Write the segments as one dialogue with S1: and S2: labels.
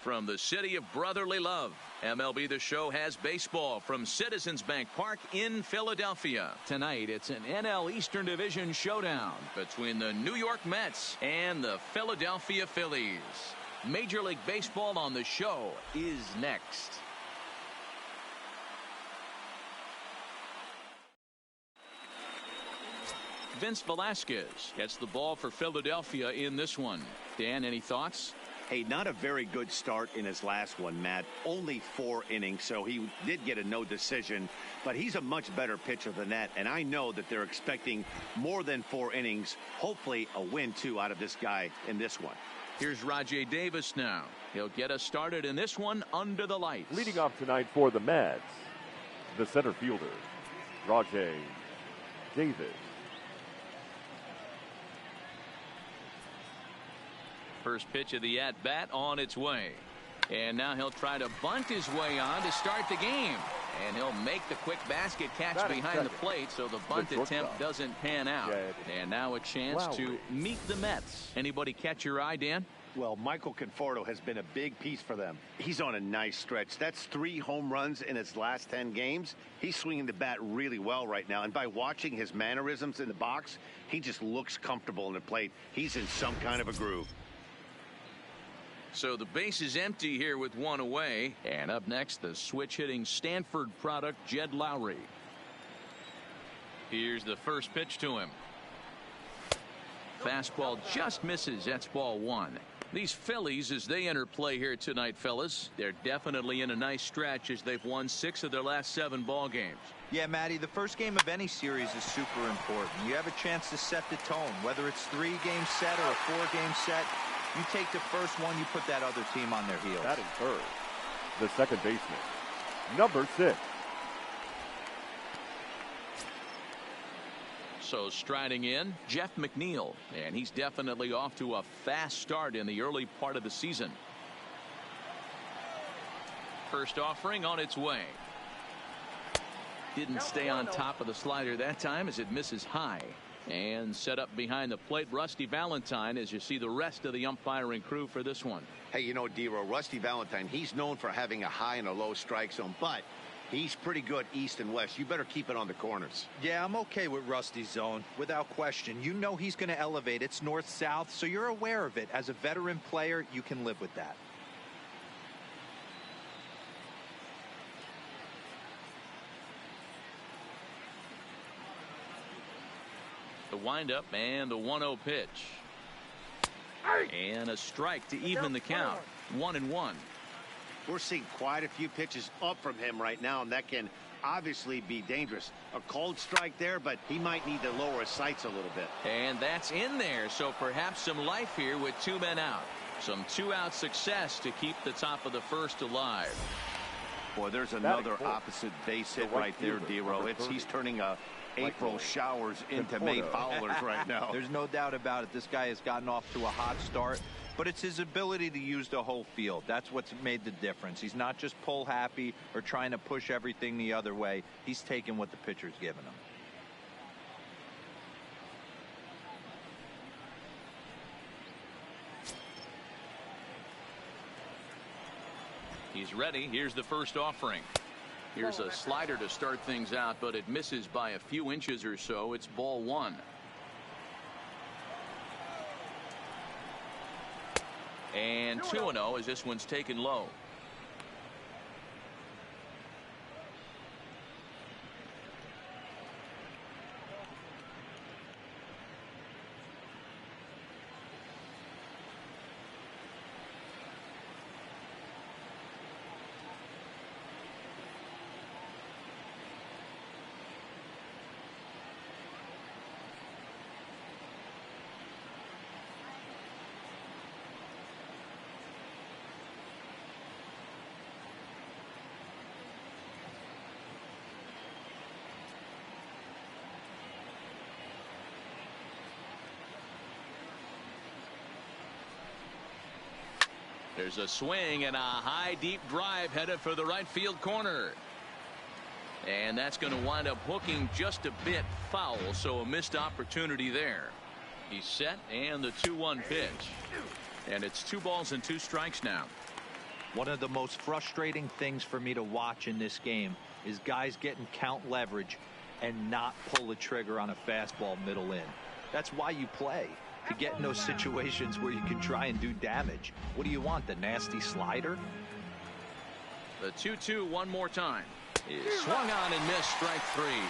S1: From the city of brotherly love, MLB The Show has baseball from Citizens Bank Park in Philadelphia. Tonight, it's an NL Eastern Division showdown between the New York Mets and the Philadelphia Phillies. Major League Baseball on The Show is next. Vince Velasquez gets the ball for Philadelphia in this one. Dan, any thoughts?
S2: Hey, not a very good start in his last one, Matt. Only 4 innings, so he did get a no decision. But he's a much better pitcher than that, and I know that they're expecting more than 4 innings. Hopefully a win, too, out of this guy in this one.
S1: Here's Rajay Davis now. He'll get us started in this one under the lights.
S3: Leading off tonight for the Mets, the center fielder, Rajay Davis.
S1: First pitch of the at-bat on its way. And now he'll try to bunt his way on to start the game. And he'll make the quick basket catch behind the plate, so the bunt attempt doesn't pan out. And now a chance to meet the Mets. Anybody catch your eye, Dan?
S2: Well, Michael Conforto has been a big piece for them. He's on a nice stretch. That's 3 home runs in his last 10 games. He's swinging the bat really well right now. And by watching his mannerisms in the box, he just looks comfortable in the plate. He's in some kind of a groove.
S1: So the base is empty here with 1 away. And up next, the switch-hitting Stanford product, Jed Lowry. Here's the first pitch to him. Fastball just misses. That's ball 1. These Phillies, as they enter play here tonight, fellas, they're definitely in a nice stretch as they've won 6 of their last 7 ball games.
S4: Yeah, Matty, the first game of any series is super important. You have a chance to set the tone, whether it's 3-game set or a 4-game set. You take the first one, you put that other team on their heels.
S3: Batting third, the second baseman, number 6.
S1: So striding in, Jeff McNeil, and he's definitely off to a fast start in the early part of the season. First offering on its way. Didn't stay on top of the slider that time as it misses high. And set up behind the plate, Rusty Valentine, as you see the rest of the umpiring crew for this one.
S2: Hey, you know, D-Row, Rusty Valentine, he's known for having a high and a low strike zone, but he's pretty good east and west. You better keep it on the corners.
S4: Yeah, I'm okay with Rusty's zone, without question. You know he's going to elevate. It's north-south, so you're aware of it. As a veteran player, you can live with that.
S1: The windup and the 1-0 pitch. And a strike to even the count. 1-1.
S2: We're seeing quite a few pitches up from him right now, and that can obviously be dangerous. A cold strike there, but he might need to lower his sights a little bit.
S1: And that's in there, so perhaps some life here with 2 men out. Some 2-out success to keep the top of the first alive.
S2: Boy, there's another opposite base hit right there, D-Row. He's turning April showers into May foulers right now.
S4: There's no doubt about it. This guy has gotten off to a hot start, but it's his ability to use the whole field. That's what's made the difference. He's not just pull happy or trying to push everything the other way. He's taking what the pitcher's giving him.
S1: He's ready. Here's the first offering. Here's a slider to start things out, but it misses by a few inches or so. It's ball 1. And 2-0 as this one's taken low. There's a swing and a high deep drive headed for the right field corner. And that's going to wind up hooking just a bit foul, so a missed opportunity there. He's set, and the 2-1 pitch. And it's 2 balls and 2 strikes now.
S4: One of the most frustrating things for me to watch in this game is guys getting count leverage and not pull the trigger on a fastball middle in. That's why you play, to get in those situations where you can try and do damage. What do you want, the nasty slider?
S1: The 2-2 one more time. Is swung on and missed, strike three.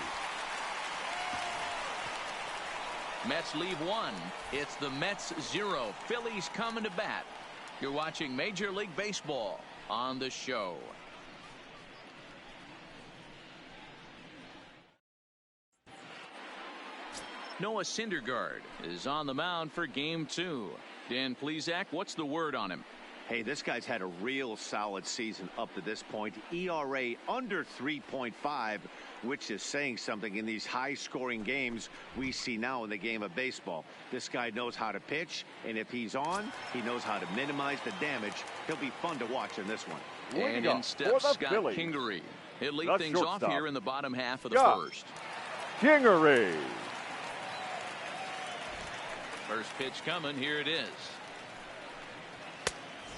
S1: Mets leave one. It's the Mets 0. Phillies coming to bat. You're watching Major League Baseball on the show. Noah Syndergaard is on the mound for game 2. Dan Plesac, what's the word on him?
S2: Hey, this guy's had a real solid season up to this point. ERA under 3.5, which is saying something in these high-scoring games we see now in the game of baseball. This guy knows how to pitch, and if he's on, he knows how to minimize the damage. He'll be fun to watch in this one.
S1: And in steps Scott Kingery. He'll lead things off here in the bottom half of the first.
S3: Kingery.
S1: First pitch coming. Here it is.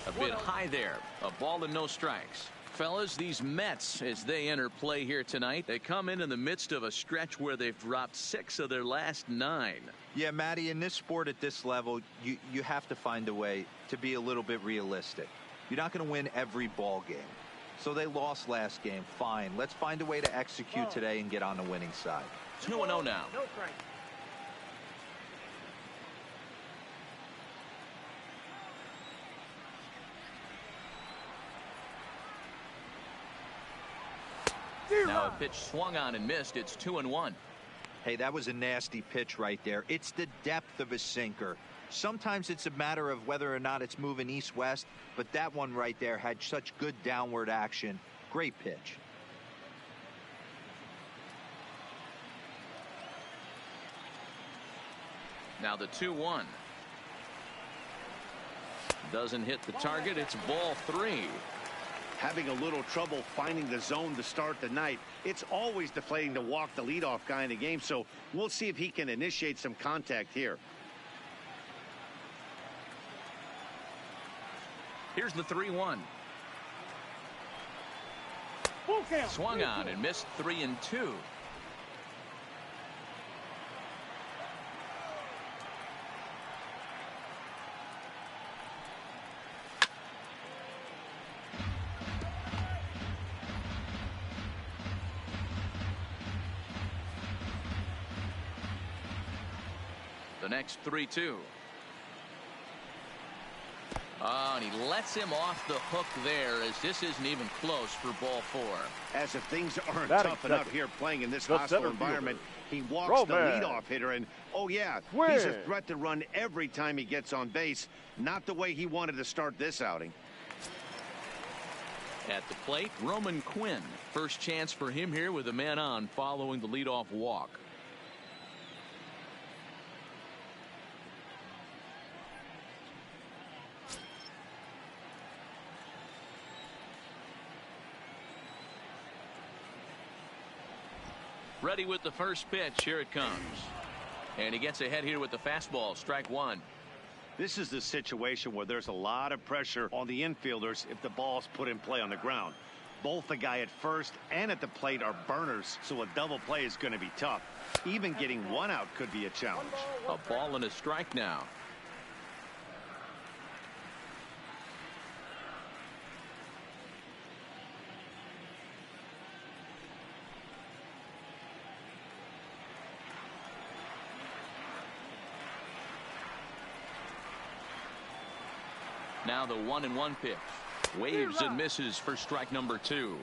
S1: A bit high there. A ball and no strikes. Fellas, these Mets, as they enter play here tonight, they come in the midst of a stretch where they've dropped 6 of their last 9.
S4: Yeah, Matty, in this sport at this level, you have to find a way to be a little bit realistic. You're not going to win every ball game. So they lost last game. Fine. Let's find a way to execute today and get on the winning side.
S1: 2-0 now.
S5: No strike.
S1: Now a pitch swung on and missed. It's 2-1.
S4: Hey, that was a nasty pitch right there. It's the depth of a sinker. Sometimes it's a matter of whether or not it's moving east-west, but that one right there had such good downward action. Great pitch.
S1: Now the 2-1. Doesn't hit the target. It's ball 3.
S2: Having a little trouble finding the zone to start the night. It's always deflating to walk the leadoff guy in the game, so we'll see if he can initiate some contact here.
S1: Here's the 3-1. Swung on and missed 3-2. The next 3-2. Oh, and he lets him off the hook there, as this isn't even close for ball 4.
S2: As if things aren't tough enough here playing in this hostile environment, he walks the leadoff hitter, and oh yeah, he's a threat to run every time he gets on base. Not the way he wanted to start this outing.
S1: At the plate, Roman Quinn. First chance for him here with a man on following the leadoff walk. Ready with the first pitch. Here it comes. And he gets ahead here with the fastball. Strike 1.
S2: This is the situation where there's a lot of pressure on the infielders if the ball's put in play on the ground. Both the guy at first and at the plate are burners, so a double play is going to be tough. Even getting one out could be a challenge.
S1: A ball and a strike now. Now the 1-1 pitch. Waves and misses for strike number 2.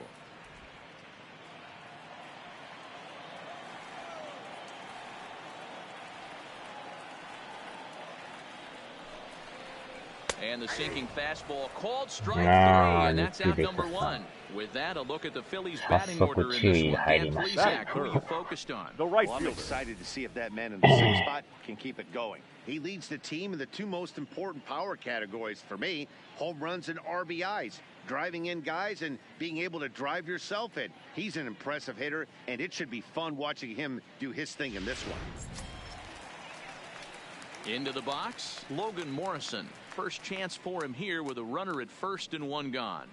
S1: And the sinking fastball called strike 3, and that's out number 1. With that, a look at the Phillies batting order in this one. Dan Plesac, who are you focused on?
S3: The right
S2: fielder.
S3: fielder.
S2: I'm excited to see if that man in the 6th spot can keep it going. He leads the team in the 2 most important power categories for me, home runs and RBIs, driving in guys and being able to drive yourself in. He's an impressive hitter, and it should be fun watching him do his thing in this one.
S1: Into the box, Logan Morrison. first chance for him here with a runner at first and one gone.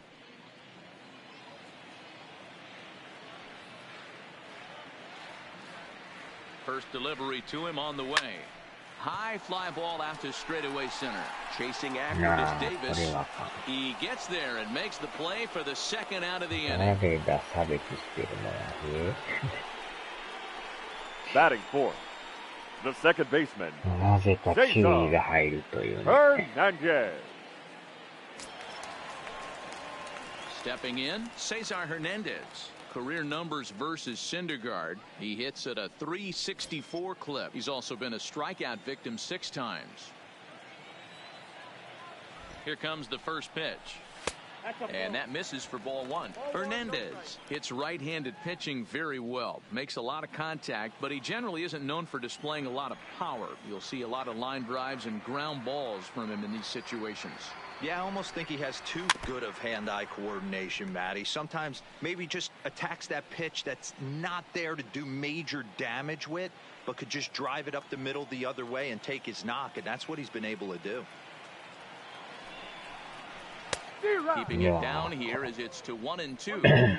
S1: First delivery to him on the way. High fly ball out to straightaway center. Chasing after is Davis. He gets there and makes the play for the second out of the inning.
S3: Batting fourth, the second baseman,
S5: なぜかキウイが入るというね。
S3: Hernandez.
S1: Stepping in, Cesar Hernandez. Career numbers versus Syndergaard. He hits at a .364 clip. He's also been a strikeout victim 6 times. Here comes the first pitch. And that misses for ball 1. Hernandez hits right-handed pitching very well. Makes a lot of contact, but he generally isn't known for displaying a lot of power. You'll see a lot of line drives and ground balls from him in these situations.
S4: Yeah, I almost think he has too good of hand-eye coordination, Matty. Sometimes maybe just attacks that pitch that's not there to do major damage with, but could just drive it up the middle the other way and take his knock, and that's what he's been able to do.
S1: Keeping it down here as it's to 1-2.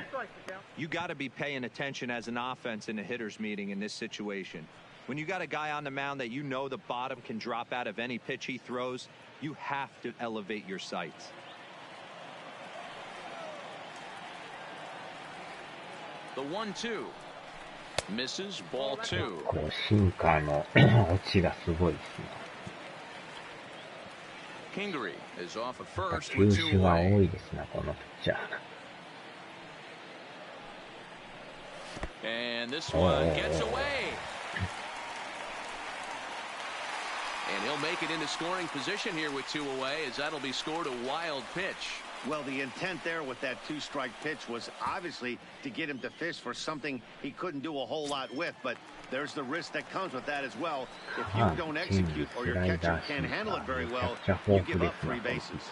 S4: You got to be paying attention as an offense in a hitter's meeting in this situation. When you got a guy on the mound that you know the bottom can drop out of any pitch he throws, you have to elevate your sights.
S1: The 1-2 misses ball 2.
S5: こうシンカーの落ちがすごいですね。
S1: Kingery is off at first
S5: 球
S1: with
S5: 種
S1: 2
S5: が多
S1: away.
S5: いですね、このピッチャー。
S1: And this one gets away. And he'll make it into scoring position here with 2 away, as that'll be scored a wild pitch.
S2: Well, the intent there with that 2-strike pitch was obviously to get him to fish for something he couldn't do a whole lot with, but there's the risk that comes with that as well. If you don't execute or your catcher can't handle it very well, you give up 3 bases.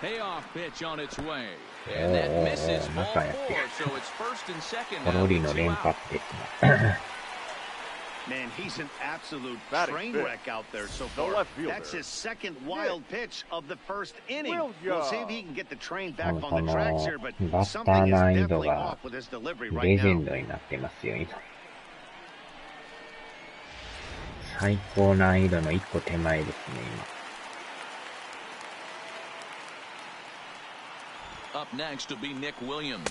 S1: Payoff pitch on its way. And that misses ball 4, so it's first and second
S5: コ
S1: now
S5: ロリ
S1: with
S5: の
S1: 2
S5: 連
S1: out.
S5: 発ですね。
S2: Man, he's an absolute
S3: Batting
S2: train
S3: fifth,
S2: wreck out there so
S3: the
S2: far.
S3: left fielder.
S2: That's his second wild pitch of the first inning.
S3: Williams.
S2: We'll see if he can get the train back
S5: こ
S2: on the
S5: の
S2: tracks here, but
S5: バッタ
S2: something
S5: ー
S2: is
S5: 難易度
S2: definitely
S5: が
S2: off with his delivery
S5: レ
S2: right
S5: ジェン
S2: now.
S5: ドになってますよ、今。最高難易度の1個手前ですね、
S1: Up next will be Nick Williams.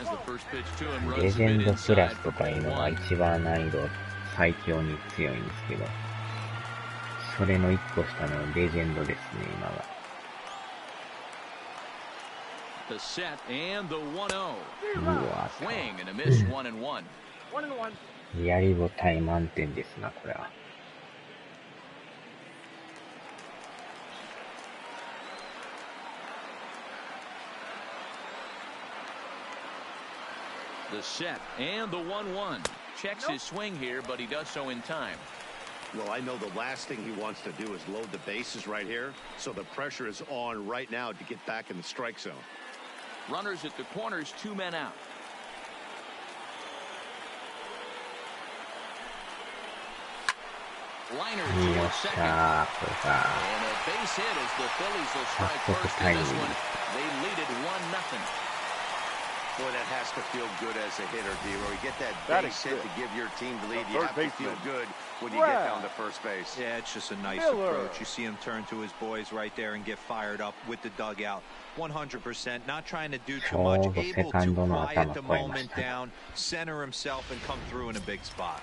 S1: As the first pitch to him
S5: 今。レ
S1: runs
S5: ジ
S1: a
S5: ェ
S1: bit
S5: ンドクラ
S1: inside
S5: ス
S1: for
S5: とかいう
S1: ball
S5: のが
S1: 1.
S5: 一番難易度最強に強いんですけど、それの1個下のレジェンドですね、今は。
S1: The set and the 1-0.
S5: うわ、
S1: Swing and a miss 1-1.
S5: やりごたえ満点ですな、これは。
S1: The set and the 1-1. Checks his swing here, but he does so in time.
S2: Well, I know the last thing he wants to do is load the bases right here, so the pressure is on right now to get back in the strike zone.
S1: Runners at the corners, 2 men out. Liner to
S5: よっ
S1: second.
S5: しゃー、これか。
S1: And a base hit as the Phillies will strike first in this one. They lead it 1-0.
S2: Boy, that has to feel good as a hitter, D-Roy. You get that
S3: Batting
S2: base hit to give your team the lead. You
S3: Third
S2: have to feel
S3: baseman.
S2: good when you get down to first base.
S4: Yeah, it's just a nice
S3: Miller.
S4: approach. You see him turn to his boys right there and get fired up with the dugout. 100%, not trying to do too much, able to quiet the moment down, center himself, and come through in a big spot.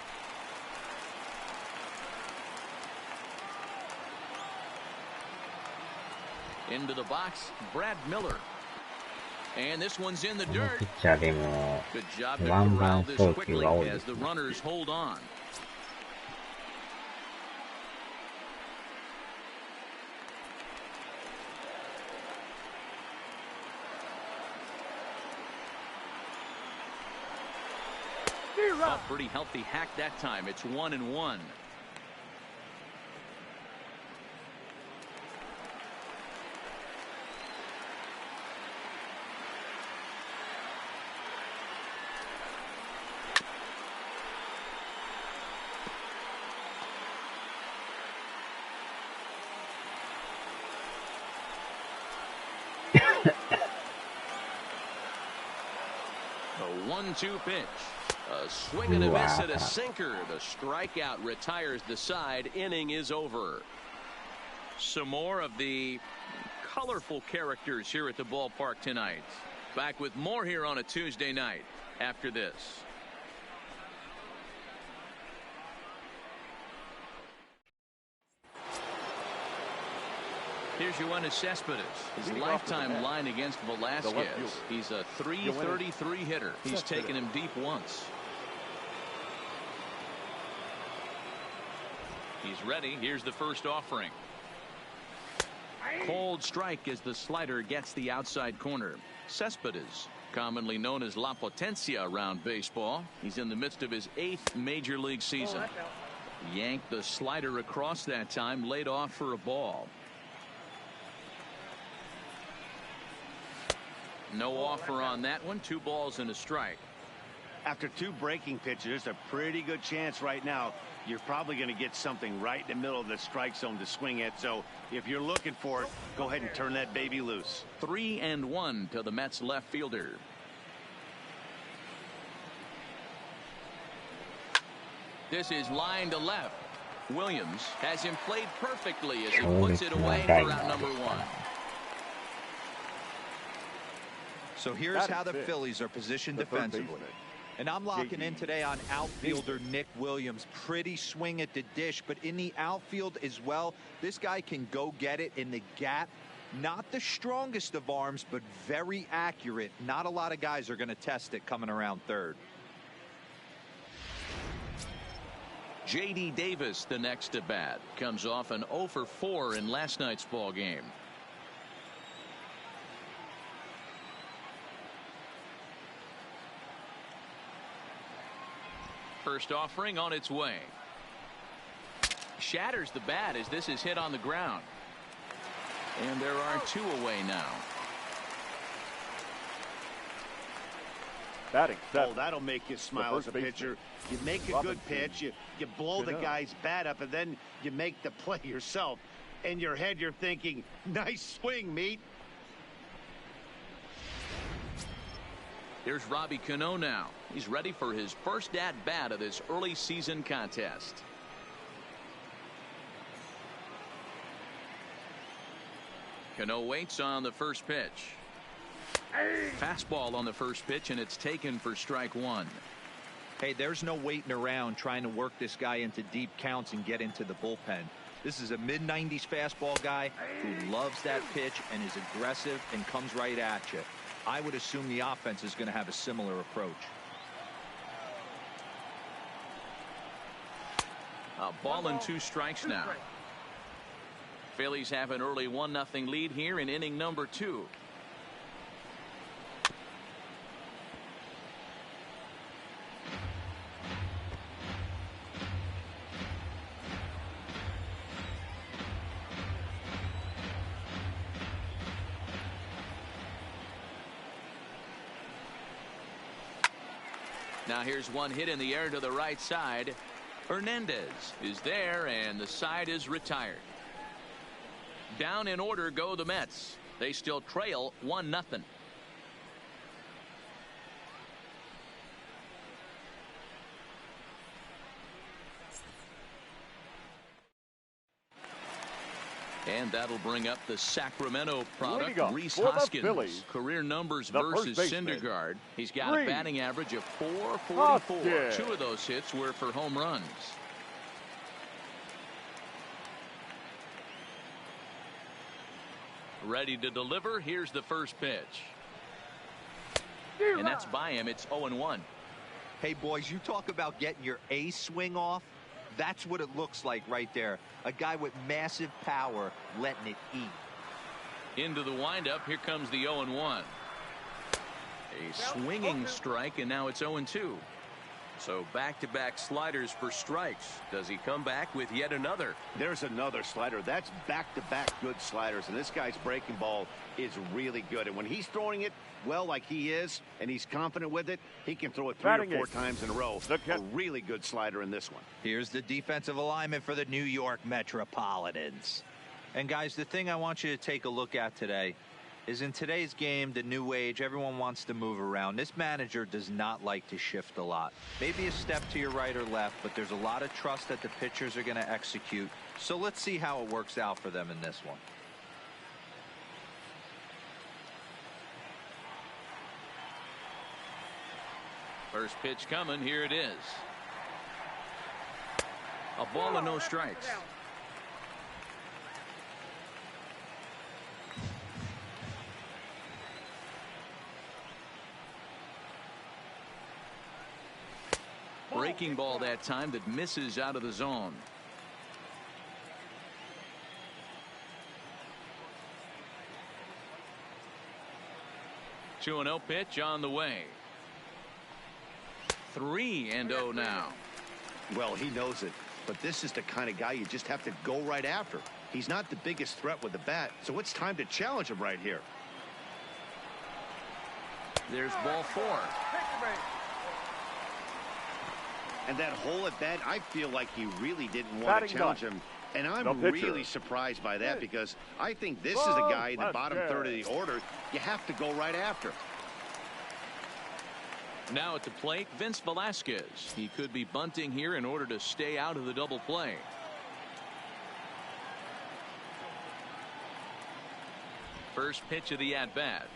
S1: Into the box, Brad Miller. And this one's in the
S5: この
S1: dirt.
S5: ピッチャーでも
S1: Good job to
S5: ワンバ
S1: corral
S5: ン
S1: this
S5: 送球
S1: quickly
S5: が多いで
S1: as
S5: す
S1: the
S5: ね。
S1: runners hold on. A pretty healthy hack that time. It's 1-1. 1-2 pitch. A swing and a miss and a sinker. The strikeout retires the side. Inning is over. Some more of the colorful characters here at the ballpark tonight. Back with more here on a Tuesday night after this. Here's Yoenis Cespedes. His lifetime line against Velasquez. He's a .333 hitter. He's taken him deep once. He's ready. Here's the first offering. Cold strike as the slider gets the outside corner. Cespedes, commonly known as La Potencia around baseball. He's in the midst of his 8th major league season. Yanked the slider across that time, laid off for a ball. No offer on that one. 2 balls and a strike.
S2: After 2 breaking pitches, there's a pretty good chance right now you're probably going to get something right in the middle of the strike zone to swing at. So if you're looking for it, go ahead and turn that baby loose.
S1: 3-1 to the Mets left fielder. This is line to left. Williams has him played perfectly as he puts it away for out number 1.
S4: So here's how the Phillies are positioned defensively. And I'm locking in today on outfielder Nick Williams. Pretty swing at the dish, but in the outfield as well, this guy can go get it in the gap. Not the strongest of arms, but very accurate. Not a lot of guys are going to test it coming around third.
S1: J.D. Davis, the next at bat, comes off an 0 for 4 in last night's ball game. First offering on its way. Shatters the bat as this is hit on the ground. And there are 2 away now.
S3: Batting seven.
S2: Oh, that'll make you smile as a pitcher. You make a good pitch, you blow the guy's bat up, and then you make the play yourself. In your head, you're thinking, nice swing, meat.
S1: Here's Robbie Cano now. He's ready for his first at-bat of this early season contest. Cano waits on the first pitch. Fastball on the first pitch, and it's taken for strike 1.
S4: Hey, there's no waiting around trying to work this guy into deep counts and get into the bullpen. This is a mid-90s fastball guy who loves that pitch and is aggressive and comes right at you. I would assume the offense is going to have a similar approach.
S1: A ball and 2 strikes now. Phillies have an early 1-0 lead here in inning number 2. Now here's one hit in the air to the right side. Hernandez is there, and the side is retired. Down in order go the Mets. They still trail 1-0. And that'll bring up the Sacramento product, Rhys Hoskins. Career numbers versus Syndergaard. He's got a batting average of .444. 2 of those hits were for home runs. Ready to deliver. Here's the first pitch. And that's by him. It's 0-1.
S4: Hey, boys, you talk about getting your A swing off. That's what it looks like right there. A guy with massive power letting it eat.
S1: Into the windup. Here comes the 0-1. A swinging strike, and now it's 0-2. So back-to-back sliders for strikes. Does he come back with yet another?
S2: There's another slider. That's back-to-back good sliders, and this guy's breaking ball is really good. And when he's throwing it well like he is, and he's confident with it, he can throw it 3 or 4 times in a row. A really good slider in this one.
S4: Here's the defensive alignment for the New York Metropolitans. And guys, the thing I want you to take a look at today, is in today's game, the new age, everyone wants to move around. This manager does not like to shift a lot. Maybe a step to your right or left, but there's a lot of trust that the pitchers are going to execute. So let's see how it works out for them in this one.
S1: First pitch coming, here it is. A ball and no strikes. Breaking ball that time that misses out of the zone. Two and 0 pitch on the way. 3-0 now.
S2: Well, he knows it, but this is the kind of guy you just have to go right after. He's not the biggest threat with the bat, so it's time to challenge him right here.
S1: There's ball 4.
S2: And that whole at bat, I feel like he really didn't want to challenge him. And I'm really surprised by that because I think this is a guy in the bottom third of the order you have to go right after.
S1: Now at the plate, Vince Velasquez. He could be bunting here in order to stay out of the double play. First pitch of the at-bat.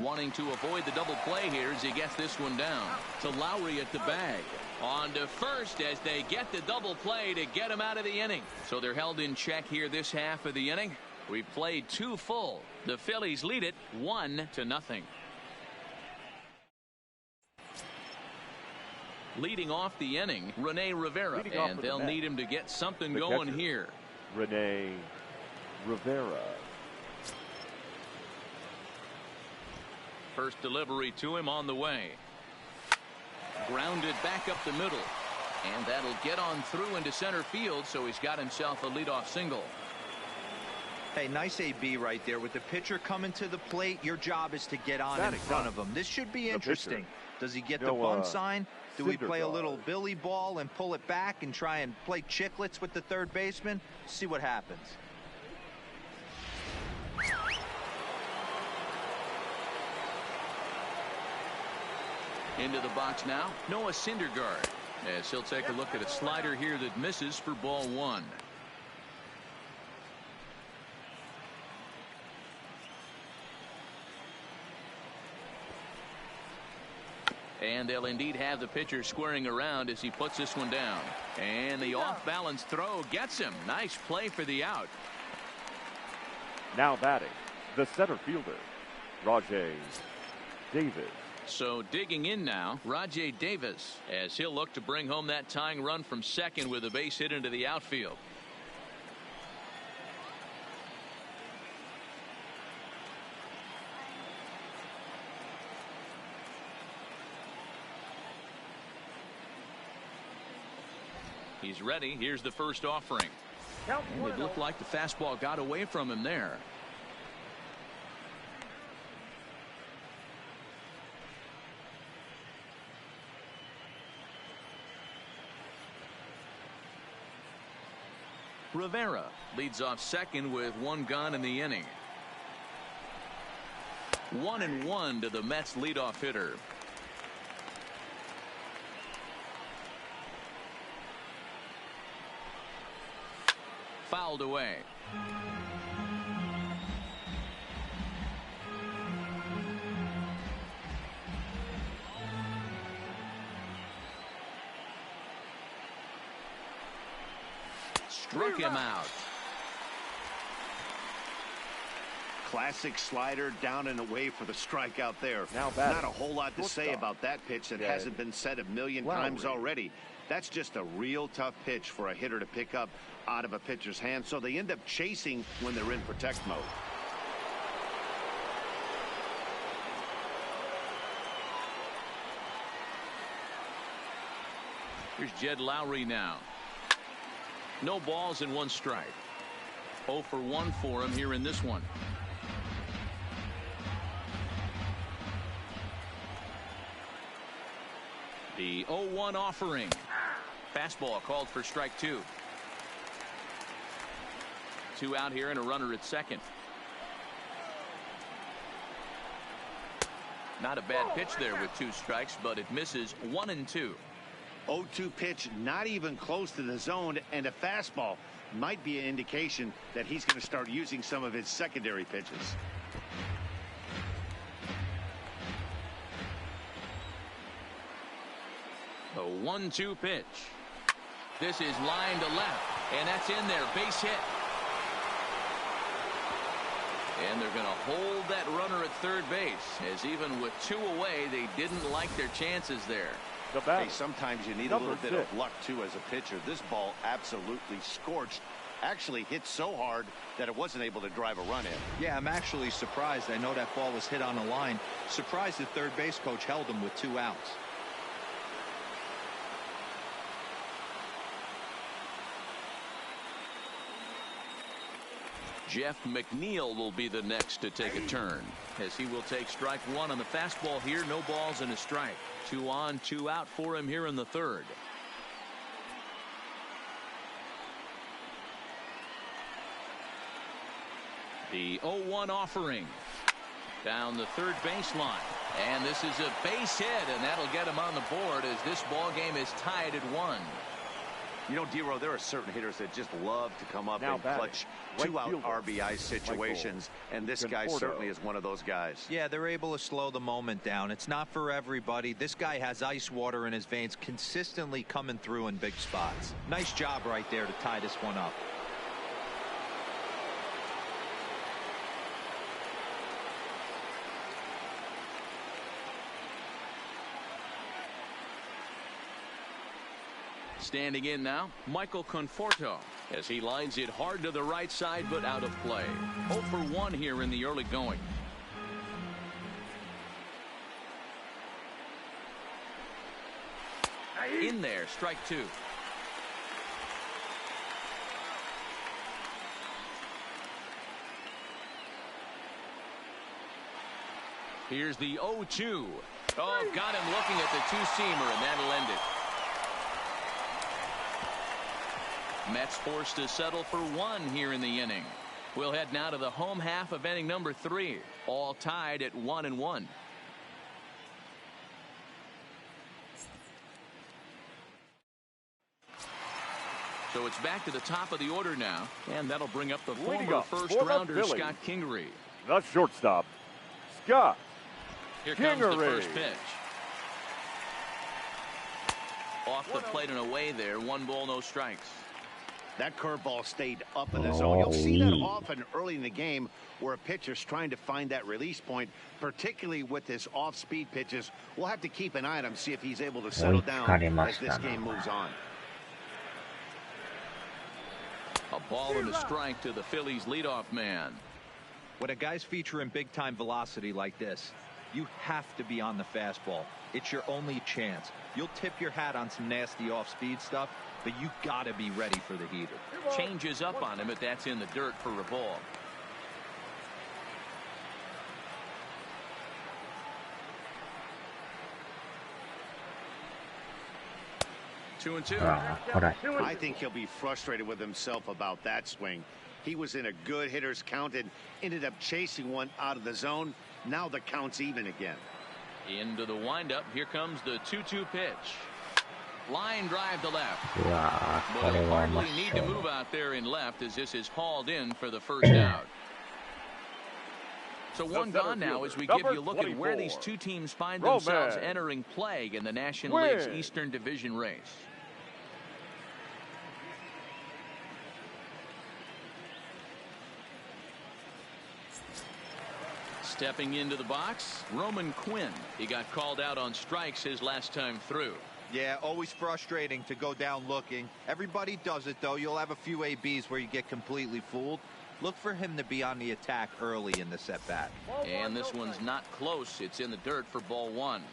S1: Wanting to avoid the double play here as he gets this one down. To Lowry at the bag. On to first as they get the double play to get him out of the inning. So they're held in check here this half of the inning. We've played 2 full. The Phillies lead it 1-0. Leading off the inning, Rene Rivera, and they'll need him to get something going here.
S3: Rene Rivera.
S1: First delivery to him on the way. Grounded back up the middle. And that'll get on through into center field, so he's got himself a leadoff single.
S4: Hey, nice AB right there. With the pitcher coming to the plate, your job is to get on in front of him. This should be interesting. Does he get the bunt sign? Do we play a little Billy ball and pull it back and try and play chicklets with the third baseman? See what happens.
S1: Into the box now, Noah Syndergaard, as he'll take a look at a slider here that misses for ball 1. And they'll indeed have the pitcher squaring around as he puts this one down. And the off-balance throw gets him. Nice play for the out.
S3: Now batting, the center fielder, Rajay Davis.
S1: So digging in now, Rajay Davis, as he'll look to bring home that tying run from second with a base hit into the outfield. He's ready. Here's the first offering. And it looked like the fastball got away from him there. Rivera leads off second with 1 gun in the inning. 1-1 to the Mets leadoff hitter. Fouled away. Struck him out.
S2: Classic slider down and away for the strikeout there.
S3: Now
S2: not a whole lot to say about that pitch that hasn't been said a million times already. That's just a real tough pitch for a hitter to pick up out of a pitcher's hand, so they end up chasing when they're in protect mode.
S1: Here's Jed Lowry now. No balls and 1 strike. 0 for 1 for him here in this one. The 0-1 offering. Fastball called for strike 2. 2 out here and a runner at second. Not a bad pitch there with 2 strikes, but it misses 1-2.
S2: 0-2 pitch, not even close to the zone, and a fastball might be an indication that he's going to start using some of his secondary pitches.
S1: The 1-2 pitch. This is line to left, and that's in there. Base hit. And they're going to hold that runner at third base, as even with 2 away, they didn't like their chances there.
S2: Hey, sometimes you need a little bit of luck, too, as a pitcher. This ball absolutely scorched. Actually hit so hard that it wasn't able to drive a run in.
S4: Yeah, I'm actually surprised. I know that ball was hit on the line. Surprised the third base coach held him with 2 outs.
S1: Jeff McNeil will be the next to take a turn, as he will take strike 1 on the fastball here. No balls and a strike. 2 on, 2 out for him here in the third. The 0-1 offering down the third baseline, and this is a base hit, and that'll get him on the board as this ball game is tied at 1.
S2: You know, D-Row, there are certain hitters that just love to come up and clutch 2-out RBI situations, and this guy certainly is one of those guys.
S4: Yeah, they're able to slow the moment down. It's not for everybody. This guy has ice water in his veins, consistently coming through in big spots. Nice job right there to tie this one up.
S1: Standing in now, Michael Conforto, as he lines it hard to the right side, but out of play. 0 for 1 here in the early going. In there, strike 2. Here's the 0-2. Oh, got him looking at the 2-seamer, and that'll end it. Mets forced to settle for 1 here in the inning. We'll head now to the home half of inning number 3, all tied at 1-1. So it's back to the top of the order now, and that'll bring up the former first-rounder Scott Kingery.
S3: The shortstop, Scott
S1: Here comes the first pitch. Off the plate and away there. 1 ball, no strikes.
S2: That curveball stayed up in the zone. You'll see that often early in the game where a pitcher's trying to find that release point, particularly with his off-speed pitches. We'll have to keep an eye on him, see if he's able to settle down as this game moves on.
S1: A ball and a strike to the Phillies leadoff man.
S4: When a guy's featuring big-time velocity like this, you have to be on the fastball. It's your only chance. You'll tip your hat on some nasty off-speed stuff, but you got to be ready for the heater.
S1: Changes up on him, but that's in the dirt for a ball. Two and two.
S2: I think he'll be frustrated with himself about that swing. He was in a good hitter's count and ended up chasing one out of the zone. Now the count's even again.
S1: Into the windup. Here comes the 2-2 pitch. Line drive to left. But he'll hardly need to move out there in left as this is hauled in for the first out. So one gone now as we give you a look at where these two teams find themselves entering play in the National League's Eastern Division race. Stepping into the box, Roman Quinn. He got called out on strikes his last time through.
S4: Yeah, always frustrating to go down looking. Everybody does it, though. You'll have a few ABs where you get completely fooled. Look for him to be on the attack early in the set-back.
S1: And this one's not close. It's in the dirt for ball one.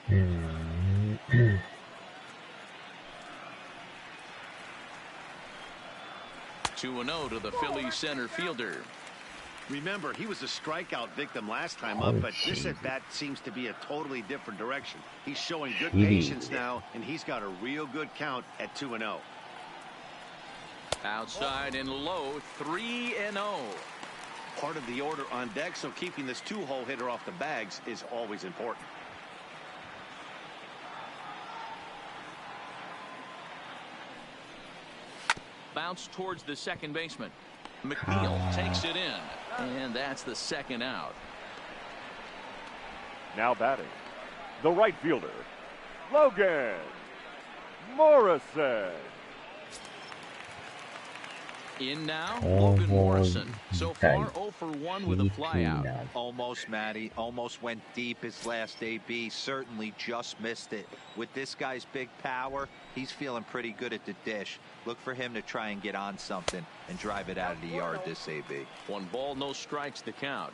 S1: 2-0 to the Phillies center fielder.
S2: Remember, he was a strikeout victim last time up, but this at-bat seems to be a totally different direction. He's showing good patience now, and he's got a real good count at 2-0.
S1: Outside and low, 3-0.
S2: part of the order on deck, so keeping this two-hole hitter off the bags is always important.
S1: Bounce towards the second baseman. McNeil takes it in, and that's the second out.
S3: Now batting, the right fielder, Logan Morrison.
S1: In now, Logan Morrison. So far, 0 for 1 with a flyout.
S4: Almost, Matty. Almost went deep his last AB. Certainly just missed it. With this guy's big power, he's feeling pretty good at the dish. Look for him to try and get on something and drive it out of the yard this AB.
S1: 1 ball, no strikes to count.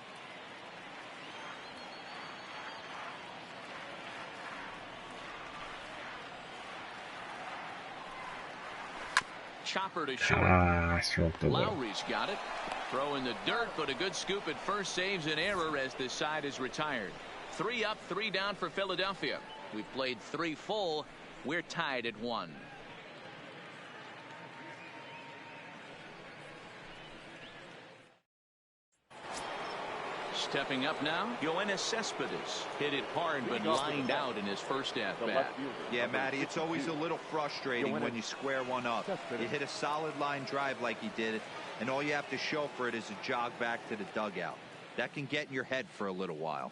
S1: Chopper to short. Lowry's got it. Throw in the dirt, but a good scoop at first saves an error as this side is retired. 3 up, 3 down for Philadelphia. We've played 3 full. We're tied at 1. Stepping up now, Yoenis Cespedes hit it hard but lined out in his first at-bat.
S4: Yeah, Matty, it's always a little frustrating when you square one up. You hit a solid line drive like he did, and all you have to show for it is a jog back to the dugout. That can get in your head for a little while.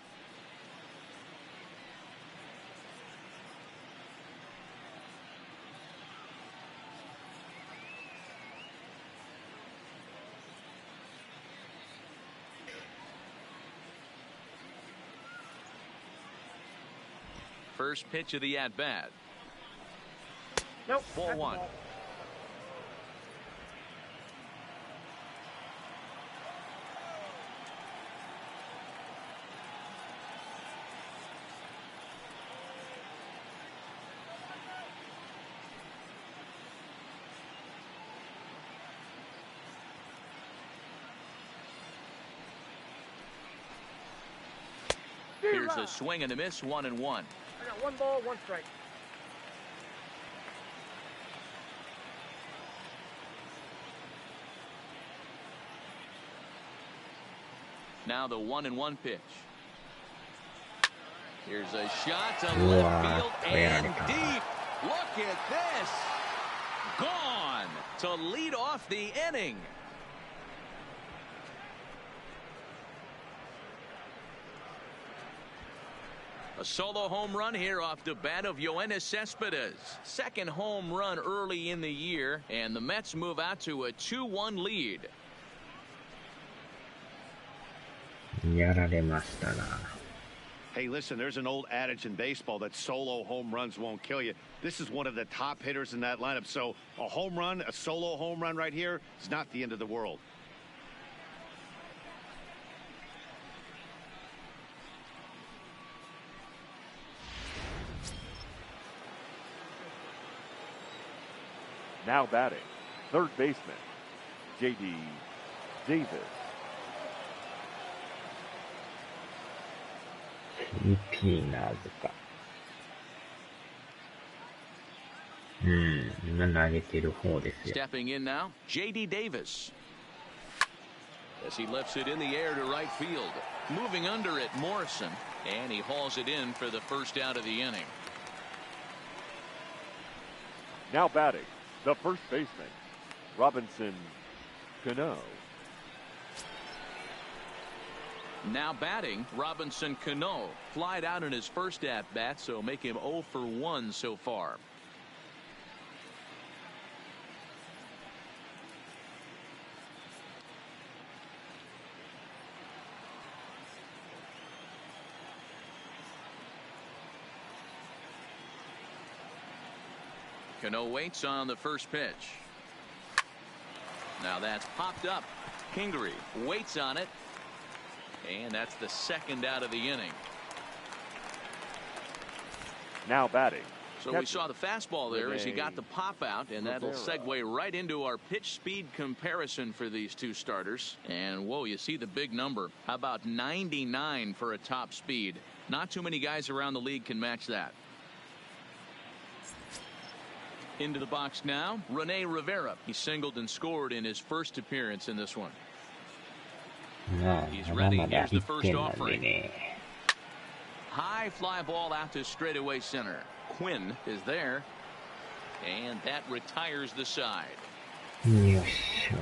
S1: First pitch of the at-bat.
S6: Nope.
S1: Ball 1. Here's a swing and a miss, 1-1.
S6: I got 1 ball, 1 strike.
S1: Now the 1-1 pitch. Here's a shot to left field and deep. Look at this. Gone to lead off the inning. A solo home run here off the bat of Yoenis Cespedes. Second home run early in the year, and the Mets move out to a 2-1 lead.
S5: やられましたな。
S2: Hey, listen, there's an old adage in baseball that solo home runs won't kill you. This is one of the top hitters in that lineup. So a home run, a solo home run right here is not the end of the world.
S3: Now batting, third baseman, J.D. Davis.
S5: フィリピーナーズか。今投げてる方ですよ。
S1: Stepping in now, J.D. Davis. As he lifts it in the air to right field. Moving under it, Morrison. And he hauls it in for the first out of the inning.
S3: Now batting, the first baseman, Robinson Cano.
S1: Now batting, Robinson Cano. Flied out in his first at-bat, so make him 0 for 1 so far. Cano waits on the first pitch. Now that's popped up. Kingery waits on it. And that's the second out of the inning.
S3: Now batting.
S1: So we saw the fastball there as he got the pop out, and that'll segue right into our pitch speed comparison for these two starters. And whoa, you see the big number. How about 99 for a top speed? Not too many guys around the league can match that. Into the box now, Rene Rivera. He singled and scored in his first appearance in this one.
S5: まあ、
S1: He's
S5: まだ
S1: ready.
S5: まだ
S1: Here's the
S5: 1
S1: first
S5: 点なんで
S1: offering.
S5: ね。
S1: High fly ball out to straightaway center. Quinn is there. And that retires the side.
S5: よっしゃ。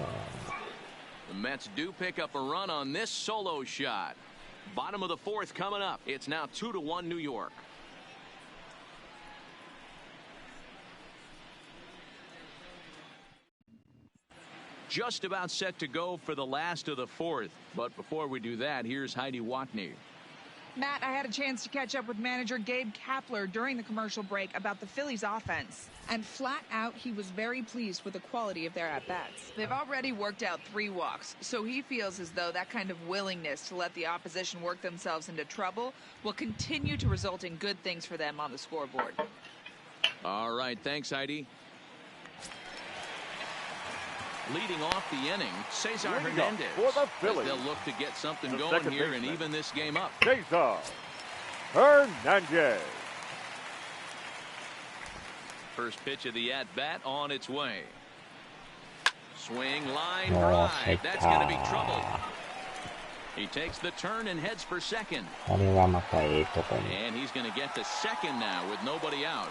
S1: The Mets do pick up a run on this solo shot. Bottom of the fourth coming up. It's now 2-1 New York. Just about set to go for the last of the fourth. But before we do that, here's Heidi Watney.
S7: Matt, I had a chance to catch up with manager Gabe Kapler during the commercial break about the Phillies' offense. And flat out, he was very pleased with the quality of their at-bats. They've already worked out 3 walks, so he feels as though that kind of willingness to let the opposition work themselves into trouble will continue to result in good things for them on the scoreboard.
S1: All right, thanks, Heidi. Leading off the inning, Cesar Hernandez.
S3: For the Phillies.
S1: They'll look to get something
S3: The
S1: going
S3: second
S1: here and
S3: baseman.
S1: even this game up.
S3: Cesar Hernandez.
S1: First pitch of the at-bat on its way. Swing, line,
S5: Oh,
S1: drive. That's going to be trouble. He takes the turn and heads for second.
S5: これはまたええとこに。
S1: And he's going to get to second now with nobody out.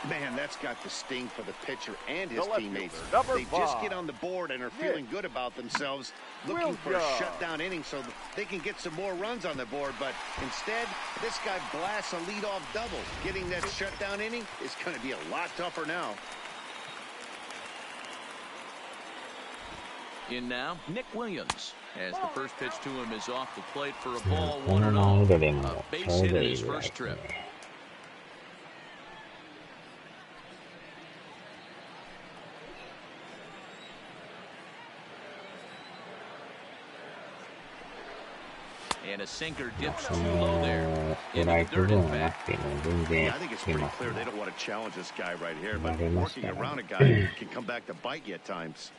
S2: Man, that's got the sting for the pitcher and his
S3: The left
S2: teammates.
S3: fielder, number
S2: They just
S3: 5.
S2: get on the board and are feeling good about themselves, looking for a shutdown inning so that they can get some more runs on the board. But instead, this guy blasts a leadoff double. Getting that shutdown inning is going to be a lot tougher now.
S1: In now, Nick Williams, as the first pitch to him is off the plate for a ball,
S5: この
S1: 1-0.
S5: 難易度でも
S1: A
S5: ち
S1: base
S5: ょう
S1: hit
S5: ど
S1: in
S5: いい
S1: his
S5: ぐらい
S1: first
S5: ですね
S1: trip. And a sinker dips
S5: そ
S1: too
S5: の
S1: low there.
S5: ストライクゾーンがなくても全然
S2: Yeah, I think it's
S5: いけ
S2: pretty
S5: ます
S2: clear
S5: ね
S2: they don't want to challenge this guy right here, but
S5: 慣れました
S2: working
S5: ね
S2: around a guy can come back to bite you at times.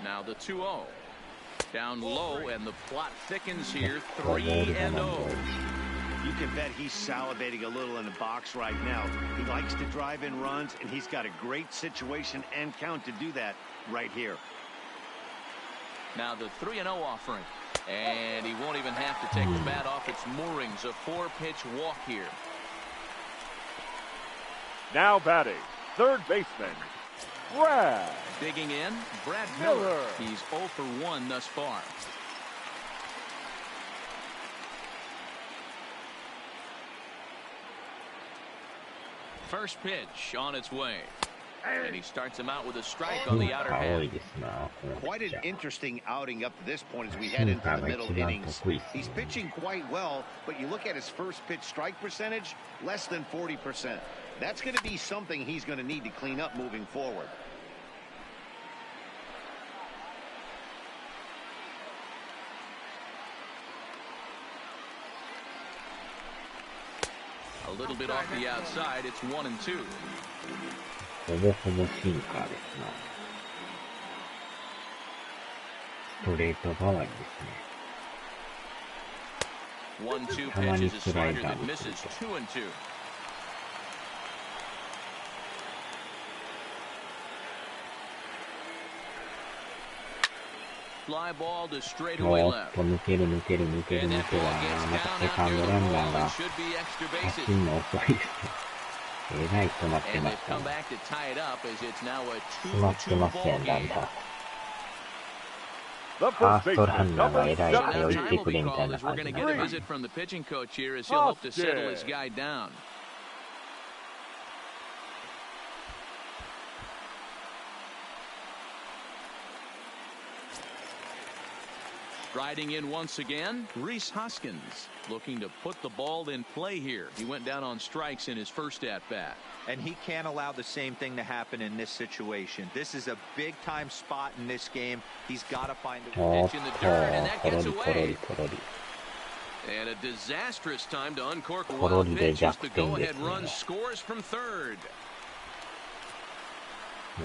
S1: Now the 2-0. Down low, and the plot thickens here. 3-0.
S2: You can bet he's salivating a little in the box right now. He likes to drive in runs, and he's got a great situation and count to do that right here.
S1: Now the 3-0 offering. And he won't even have to take the bat off its moorings. A 4-pitch walk here.
S3: Now batting, third baseman, Brad
S1: Digging in, Brad Miller.
S3: Miller.
S1: He's 0 for 1 thus far. First pitch on its way. And he starts him out with a strike on
S5: 変
S1: the
S5: 化
S1: outer
S5: 多い
S1: half.
S5: ですな、このピ
S2: Quite
S5: ッチ
S2: an
S5: ャー。
S2: interesting outing up to this point as we head into the middle innings. He's pitching quite well, but you look at his first pitch strike percentage, less than 40%. That's going to be something he's going to need to clean up moving forward.
S1: A little bit off the outside. It's 1-2.
S5: ほぼほぼシンカーですな。ストレート代わりですね。
S1: 1-2 pitch is a slider that misses. 2-2. Fly ball to straightaway
S5: おっ
S1: left.
S5: と、抜ける抜ける抜ける
S1: And
S5: 抜
S1: that
S5: ける。
S1: ball
S5: あ
S1: gets
S5: ーまた
S1: down
S5: セ
S1: out
S5: カン
S1: near
S5: ド
S1: the
S5: ランナ
S1: wall
S5: ーが
S1: and should be extra
S5: 走
S1: bases.
S5: るの遅いですね。えらい止まって
S1: And
S5: ま
S1: they've
S5: した
S1: come
S5: ね。
S1: back to tie it up as it's now a
S5: 止まってま
S1: 2-2
S5: すよ
S1: ball
S5: だん
S1: game.
S5: だん。
S3: The
S5: ファー
S3: first
S5: ストラ
S3: baseman,
S5: ンナーが
S3: number
S5: えらい
S1: So
S5: 早
S1: now
S5: い
S1: time
S5: て
S1: will
S5: くれ
S1: be
S5: みた
S1: called
S5: いな
S1: as we're
S5: 感
S1: going
S5: じ
S1: to
S5: にな
S1: get
S5: る
S1: a visit from the pitching coach here as he'll hope to settle his guy down. Riding in once again, Rhys Hoskins looking to put the ball in play here. He went down on strikes in his first at-bat.
S4: And he can't allow the same thing to happen in this situation. This is a big-time spot in this game. He's got to find a
S5: おっ
S1: Pitch in the
S5: と、
S1: dirt, and that
S5: コロ
S1: gets
S5: リコロリ
S1: away.
S5: コロリ。
S1: And a disastrous time to uncork a
S5: コロ
S1: wild
S5: リで
S1: pitch as the
S5: 逆転で
S1: go-ahead
S5: すね。
S1: run scores from third.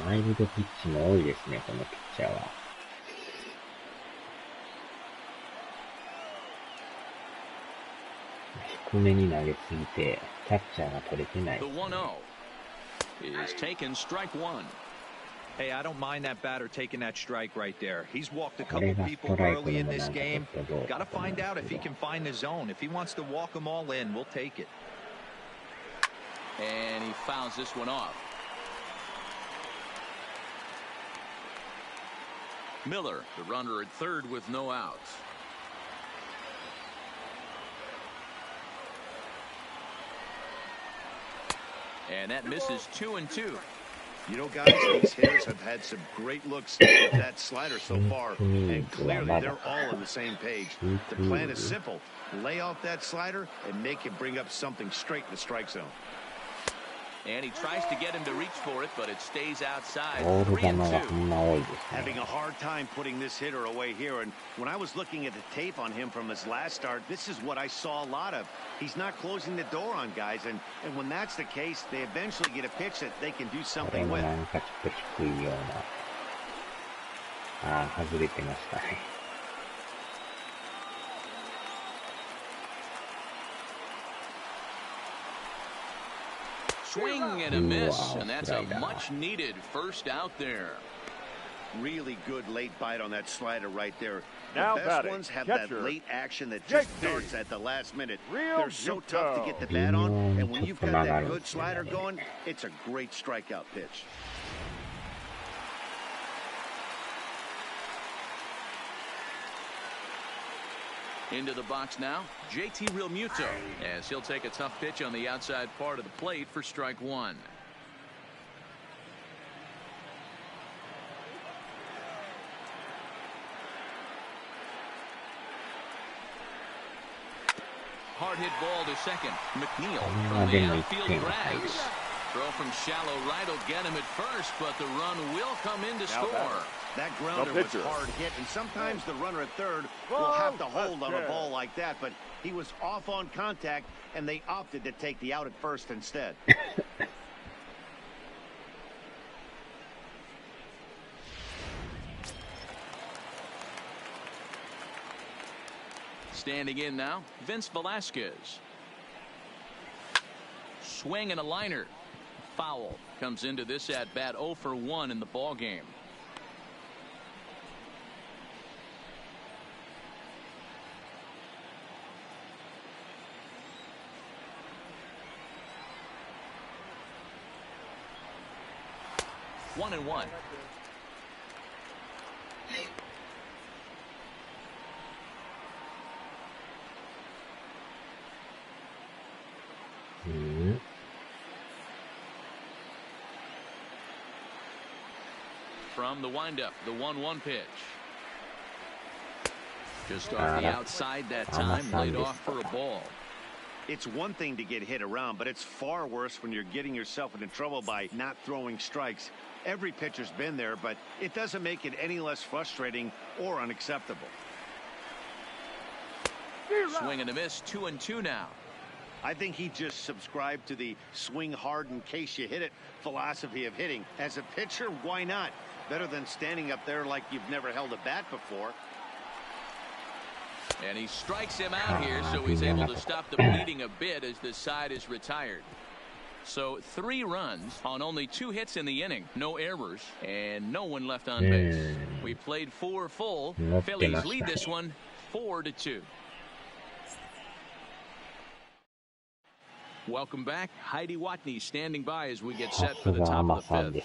S5: ワイルドピッチも多いですね、このピッチャーは。低めに投げすぎて、キャッチャーが取れてない。
S1: The 1-0 is taken strike one.
S4: Hey, I don't mind that batter taking that strike right there. He's walked a couple people early in this game. Got to find out if he can find the zone. If he wants to walk them all in, we'll take it.
S1: And he fouls this one off. Miller, the runner at third with no outs. And that misses 2-2.
S2: You know, guys, these hitters have had some great looks at that slider so far, and clearly they're all on the same page. The plan is simple. Lay off that slider and make him bring up something straight in the strike zone.
S1: And he tries to get him to reach for it, but it stays outside.
S5: ボール球が
S1: 3-2.
S5: そんな多いですね。
S2: Having a hard time putting this hitter away here, and when I was looking at the tape on him from his last start, this is what I saw a lot of. He's not closing the door on guys, and when that's the case, they eventually get a pitch that they can do
S5: これ
S2: something
S5: も
S2: with.
S5: なんかちょっと低いような。外れてましたね。
S1: Swing and a miss, and that's a much-needed first out there.
S2: Really good late bite on that slider right there.
S3: Now
S2: The best
S3: batting,
S2: ones have
S3: catcher,
S2: that late action that just
S3: JT.
S2: darts at the last minute.
S3: Real
S2: They're so
S3: Yuto.
S2: tough to get the bat on, and when you've got that good slider going, it's a great strikeout pitch.
S1: Into the box now, JT Realmuto, as he'll take a tough pitch on the outside part of the plate for strike one. Hard hit ball to second. McNeil from the outfield grabs. Throw from shallow right will get him at first, but the run will come in to score.
S2: That grounder was hard hit, and sometimes the runner at third will have to hold on a ball like that, but he was off on contact, and they opted to take the out at first instead.
S1: Standing in now, Vince Velasquez. Swing and a liner. Foul. Comes into this at bat 0 for 1 in the ball game. One and one. From the windup, the 1-1 pitch. Just off the outside that time, laid off for a ball.
S2: It's one thing to get hit around, but it's far worse when you're getting yourself into trouble by not throwing strikes. Every pitcher's been there, but it doesn't make it any less frustrating or unacceptable.
S1: Swing and a miss, 2-2 now.
S2: I think he just subscribed to the swing hard in case you hit it philosophy of hitting. As a pitcher, why not? Better than standing up there like you've never held a bat before.
S1: And he strikes him out here, so he's able to stop the bleeding a bit as the side is retired. So 3 runs on only 2 hits in the inning, no errors, and no one left on base. We played 4 full. Phillies lead this one 4-2. Welcome back. Heidi Watney standing by as we get set for the top of the 5th.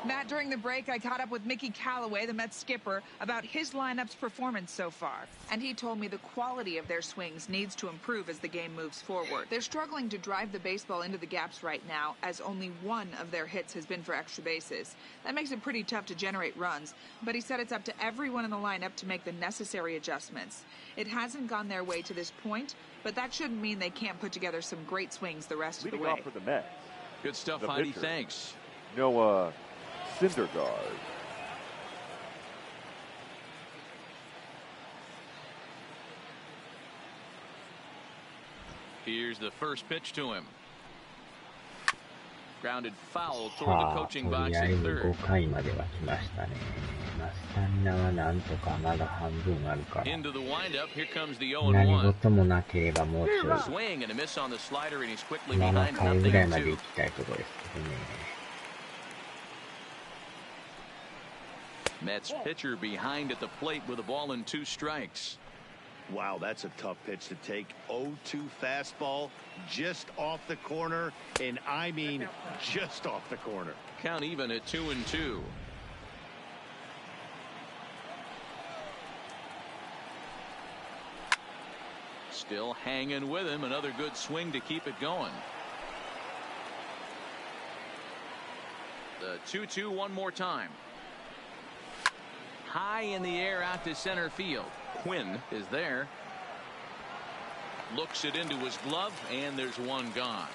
S7: Matt, during the break, I caught up with Mickey Callaway, the Mets skipper, about his lineup's performance so far. And he told me the quality of their swings needs to improve as the game moves forward. They're struggling to drive the baseball into the gaps right now, as only 1 of their hits has been for extra bases. That makes it pretty tough to generate runs, but he said it's up to everyone in the lineup to make the necessary adjustments. It hasn't gone their way to this point, but that shouldn't mean they can't put together some great swings the rest of the way.
S3: Leading off for the Mets.
S1: Good stuff, Heidi. Thanks.
S3: Noah Syndergaard.
S1: Here's the first pitch to him. Grounded foul
S5: さ
S1: toward the
S5: あ、
S1: coaching
S5: と
S1: box
S5: りあえ
S1: at
S5: ず
S1: third.
S5: 5回までは来ましたね。まあ、スタミナはなんとかまだ半分あるから。
S1: Into the windup. Here comes the
S5: 何
S1: 0-1.
S5: 事もなければもうちょい
S1: Swing and a miss on the slider, and he's quickly
S5: 7
S1: behind
S5: 回ぐらいまで
S1: 0-2.
S5: 行きたいところですけどね。
S1: Mets pitcher behind at the plate with a ball and 2 strikes.
S2: Wow, that's a tough pitch to take. 0-2 fastball just off the corner, and I mean just off the corner.
S1: Count even at 2-2. Still hanging with him. Another good swing to keep it going. The 2-2 one more time. High in the air out to center field. Quinn is there. Looks it into his glove, and there's one gone.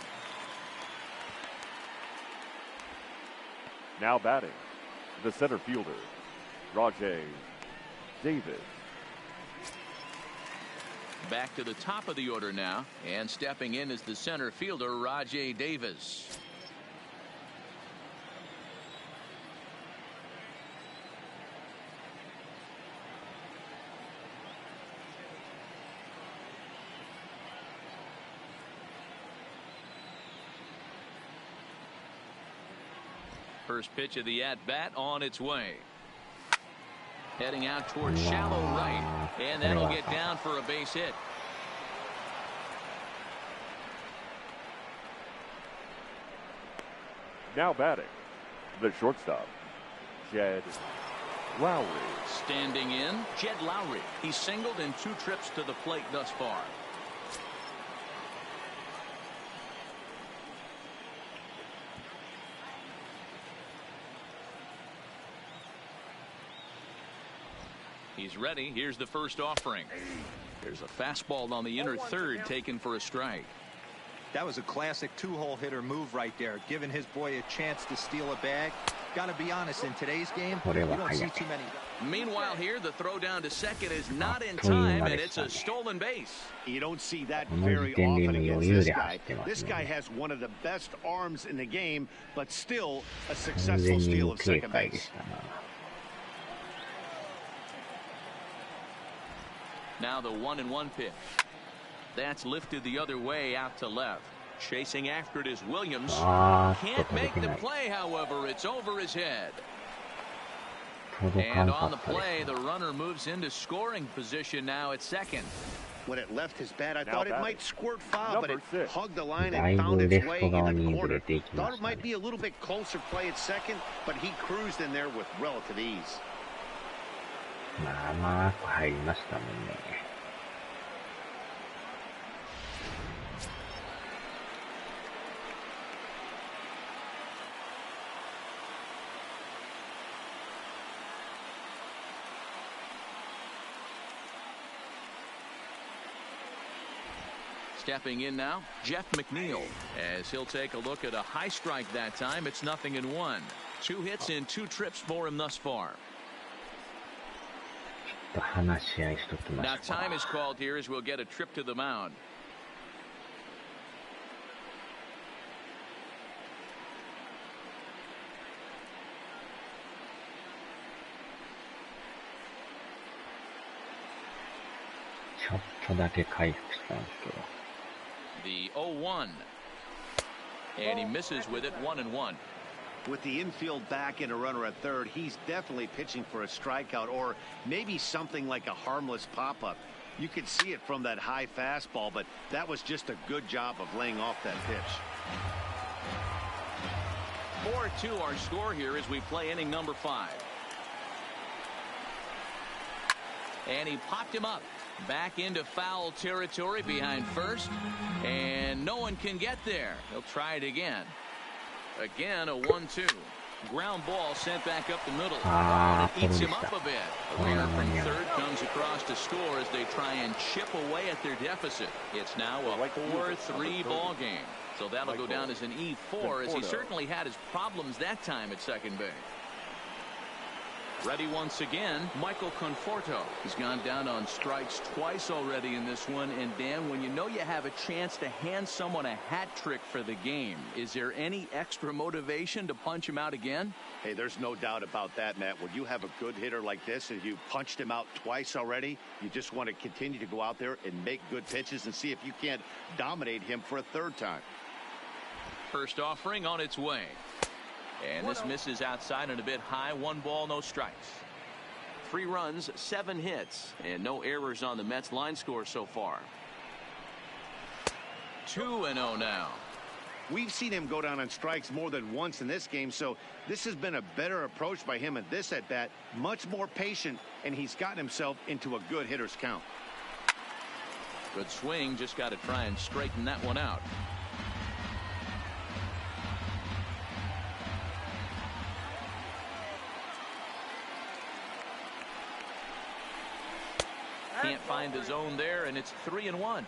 S3: Now batting, the center fielder, Rajay Davis.
S1: Back to the top of the order now, and stepping in is the center fielder, Rajay Davis. First pitch of the at-bat on its way. Heading out towards shallow right, and that'll get down for a base hit.
S3: Now batting, the shortstop, Jed Lowry.
S1: Standing in, Jed Lowry. He's singled in 2 trips to the plate thus far. He's ready. Here's the first offering. There's a fastball on the inner third taken for a strike.
S4: That was a classic 2-hole hitter move right there, giving his boy a chance to steal a bag. Gotta be honest, in today's game, you don't see too many.
S1: Meanwhile here, the throw down to second is not in time, and it's a stolen base.
S2: You don't see that very often against this guy. This guy has one of the best arms in the game, but still a successful steal of second base.
S1: Now the 1-1 pitch. That's lifted the other way out to left. Chasing after it is Williams. Can't make the play, however. It's over his head. And on the play, the runner moves into scoring position now at second.
S2: When it left his bat, I thought it might squirt foul, but it
S3: 6.
S2: hugged the line and found its way into the corner. Thought it might be a little bit closer play at second, but he cruised in there with relative ease.
S5: まあまあ入りましたもんね。
S1: Stepping in now, Jeff McNeil, as he'll take a look at a high strike that time. It's 0-1. 2 hits in 2 trips for him thus far. Now time is called here as we'll get a trip to the mound. The 0-1. And he misses with it 1-1.
S2: With the infield back and a runner at third, he's definitely pitching for a strikeout or maybe something like a harmless pop-up. You could see it from that high fastball, but that was just a good job of laying off that pitch.
S1: 4-2 our score here as we play inning number 5. And he popped him up. Back into foul territory behind first. And no one can get there. He'll try it again. Again, a 1-2. Ground ball sent back up the middle. It eats him up a bit. A runner from third comes across to score as they try and chip away at their deficit. It's now a 4-3 ball game. So that'll go down as an E4 as he certainly had his problems that time at second base. Ready once again, Michael Conforto. He's gone down on strikes twice already in this one. And Dan, when you know you have a chance to hand someone a hat trick for the game, is there any extra motivation to punch him out again?
S2: Hey, there's no doubt about that, Matt. When you have a good hitter like this and you punched him out twice already, you just want to continue to go out there and make good pitches and see if you can't dominate him for a third time.
S1: First offering on its way. And this misses outside and a bit high. 1 ball, no strikes. 3 runs, 7 hits, and no errors on the Mets line score so far. 2-0 now.
S2: We've seen him go down on strikes more than once in this game, so this has been a better approach by him at this at-bat. Much more patient, and he's gotten himself into a good hitter's count.
S1: Good swing, just got to try and straighten that one out. Can't find the zone there, and it's 3-1.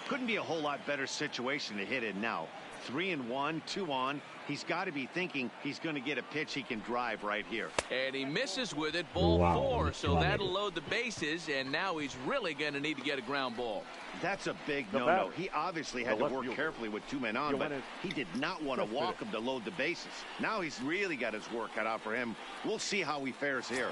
S2: Couldn't be a whole lot better situation to hit in now. 3-1, 2 on. He's got to be thinking he's going to get a pitch he can drive right here.
S1: And he misses with it, ball 4, so that'll load the bases, and now he's really going to need to get a ground ball.
S2: That's a big no-no. He obviously had to work carefully with 2 men on, but he did not want to walk him to load the bases. Now he's really got his work cut out for him. We'll see how he fares here.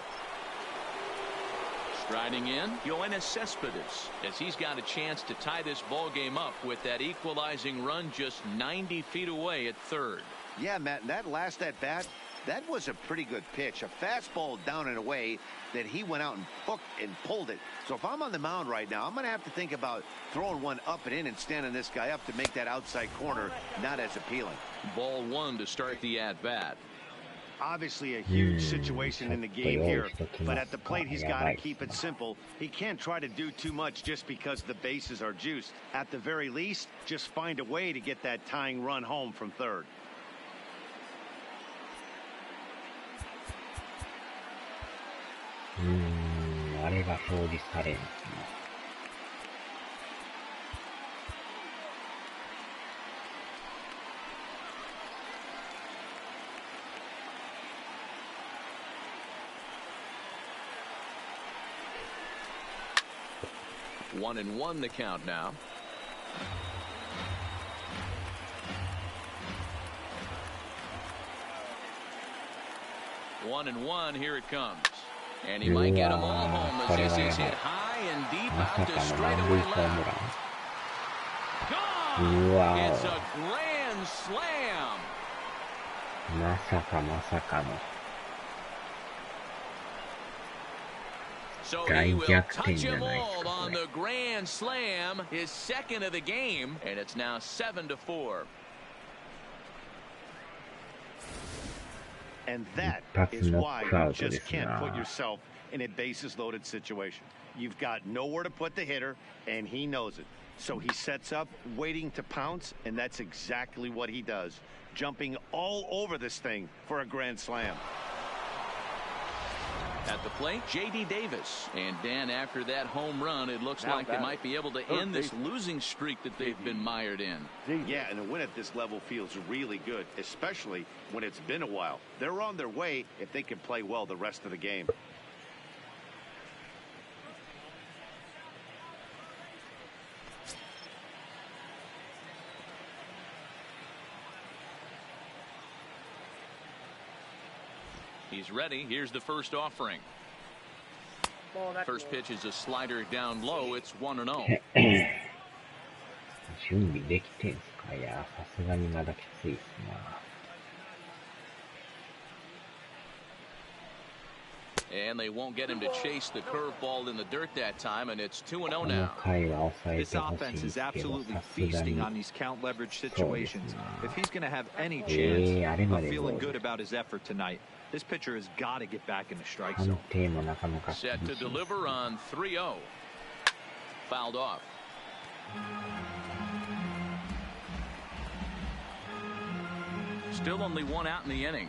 S1: Striding in, Yoenis Cespedes, as he's got a chance to tie this ball game up with that equalizing run just 90 feet away at third.
S2: Yeah, Matt, that last at-bat, that was a pretty good pitch. A fastball down and away that he went out and hooked and pulled it. So if I'm on the mound right now, I'm going to have to think about throwing one up and in and standing this guy up to make that outside corner not as appealing.
S1: Ball 1 to start the at-bat.
S2: Obviously a huge situation in the game here, but at the plate he's got to keep it simple. He can't try to do too much just because the bases are juiced. At the very least, just find a way to get that tying run home from third.
S1: One and one the count now. One and one, here it comes. And he might get them all home as this is hit high and deep out to straightaway left. Gone! It's a grand slam.
S5: まさかまさかの
S1: So he will touch him all on the grand slam, his second of the game, and it's now 7-4.
S2: And that is why you just can't put yourself in a bases loaded situation. You've got nowhere to put the hitter, and he knows it. So he sets up, waiting to pounce, and that's exactly what he does, jumping all over this thing for a grand slam.
S1: At the plate, J.D. Davis. And Dan, after that home run, it looks like they might be able to end this losing streak that they've been mired in.
S2: Yeah, and a win at this level feels really good, especially when it's been a while. They're on their way if they can play well the rest of the game.
S1: He's ready. Here's the first offering. First pitch is a slider down low. It's 1-0.
S5: 準備できてんすか？いや、さすがにまだきついっすな。
S1: And they won't get him to chase the curveball in the dirt that time, and it's 2-0 now.
S4: This offense is absolutely feasting on these count leverage situations. If he's going to have any chance of feeling good about his effort tonight, this pitcher has got to get back in the strike zone.
S1: Set to deliver on 3-0. Fouled off. Still only one out in the inning.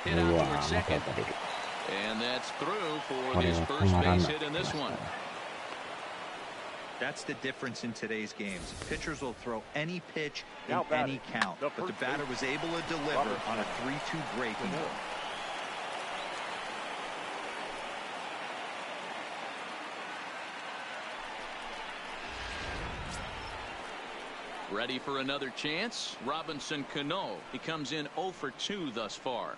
S1: hit out towards second. And that's through for his first base hit in this one.
S4: That's the difference in today's games. Pitchers will throw any pitch in any count, but the batter was able to deliver on a 3-2 breaking ball.
S1: Ready for another chance? Robinson Cano. He comes in 0 for 2 thus far.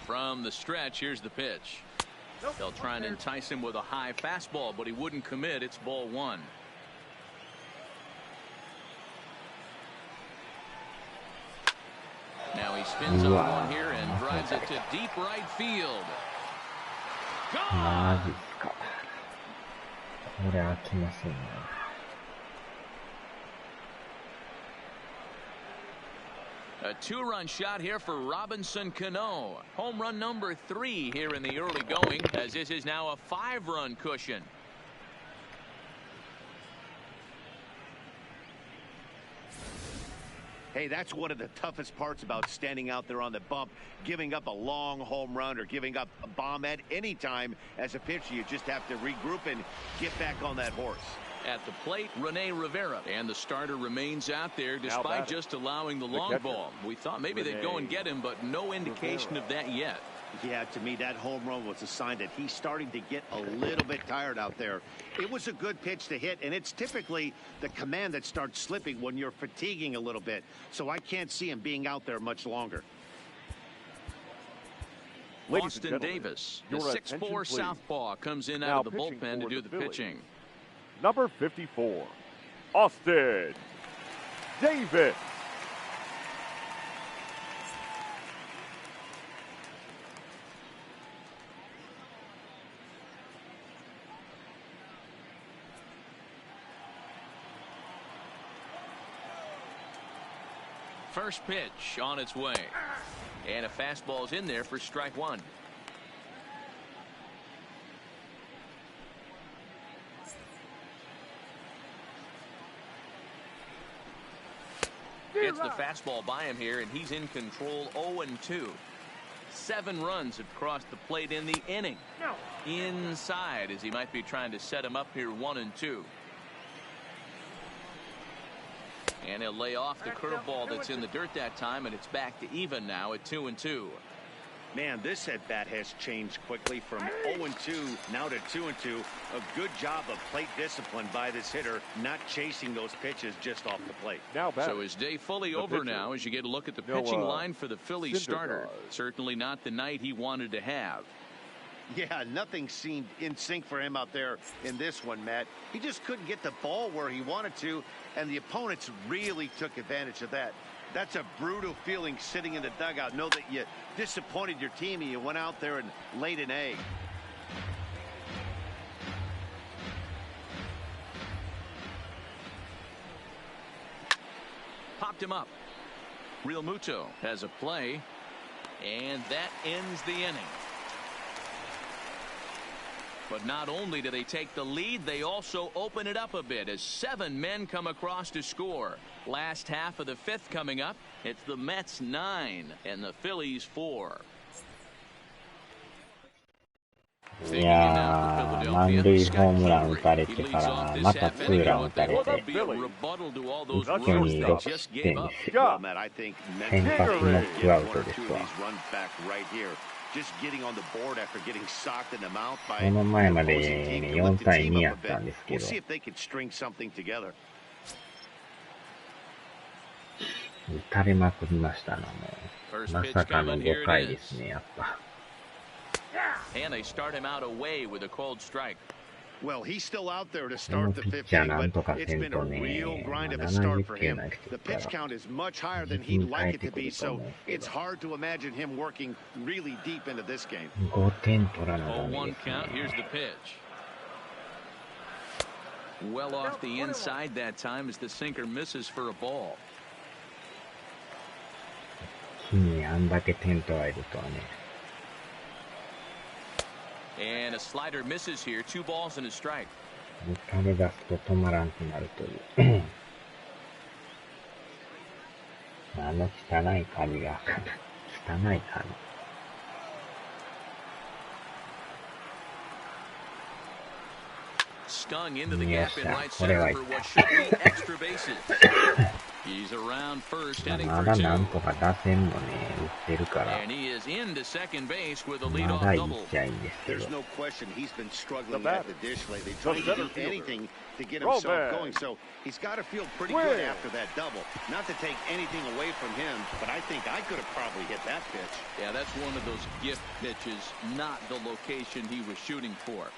S1: From the stretch, here's the pitch. They'll try and entice him with a high fastball, but he wouldn't commit. It's ball 1. Now he spins on one here and drives it to deep right field. Gone! A 2-run shot here for Robinson Cano. Home run number 3 here in the early going, as this is now a 5-run cushion.
S2: Hey, that's one of the toughest parts about standing out there on the bump, giving up a long home run or giving up a bomb at any time. As a pitcher, you just have to regroup and get back on that horse.
S1: At the plate, Rene Rivera, and the starter remains out there despite just allowing the long ball. We thought maybe they'd go and get him, but no indication of that yet.
S2: Yeah, to me, that home run was a sign that he's starting to get a little bit tired out there. It was a good pitch to hit, and it's typically the command that starts slipping when you're fatiguing a little bit. So I can't see him being out there much longer.
S1: Austin Davis, the 6'4" southpaw, comes in out of the bullpen to do the pitching.
S3: Number 54, Austin Davis.
S1: First pitch on its way. And a fastball's in there for strike 1. Gets the fastball by him here, and he's in control 0-2. 7 runs have crossed the plate in the inning. Inside, as he might be trying to set him up here 1-2. And he'll lay off the curveball that's in the dirt that time, and it's back to even now at 2-2.
S2: Man, this at-bat has changed quickly from 0-2 now to 2-2. A good job of plate discipline by this hitter, not chasing those pitches just off the plate.
S1: So his day fully over now as you get a look at the pitching line for the Phillies starter. Certainly not the night he wanted to have.
S2: Yeah, nothing seemed in sync for him out there in this one, Matt. He just couldn't get the ball where he wanted to, and the opponents really took advantage of that. That's a brutal feeling sitting in the dugout. Know that you disappointed your team and you went out there and laid an egg.
S1: Popped him up. Real Muto has a play, and that ends the inning. But not only do they take the lead, they also open it up a bit as 7 men come across to score. Last half of the 5th coming up. It's the Mets 9 and the Phillies 4.
S5: いやー、満塁ホームラン打たれてからまたツーラン打たれて一挙に6失点ですよ。先発ノックアウトですわ。この前まで、ね、4対2やったんですけど、打たれまくりましたな、もう。まさかの5回ですね、やっぱ。
S1: And they start him out away with a cold strike.
S2: Well, he's still out there to start the 5th inning, but it's been a real grind of a start for him. The pitch count is much higher than he'd like it to be, so it's hard to imagine him working really deep into this game.
S5: 5点取らなダメ
S1: 0-1 count. Here's the pitch. Well off the inside that time as the sinker misses for a ball.
S5: 一気にあんだけ点取られるとはね。
S1: And a slider misses here. 2 balls and a strike.
S5: 打たれ出すと止まらんくなるという。あの汚い紙が、汚い紙。
S1: Stung into the gap in right center for what should be extra bases. He's around first, heading for 2.
S5: なんとか打線もね、打ってるから。
S1: And he is into second base with a leadoff
S5: まだいい
S1: double.
S5: っちゃいいんですけど。
S2: There's no question he's been struggling at the dish lately, trying to do anything to get himself going. So he's got to feel pretty good after that double. Not to take anything away from him, but I think I could have probably hit that pitch.
S1: Yeah, that's one of those gift pitches, not the location he was shooting for.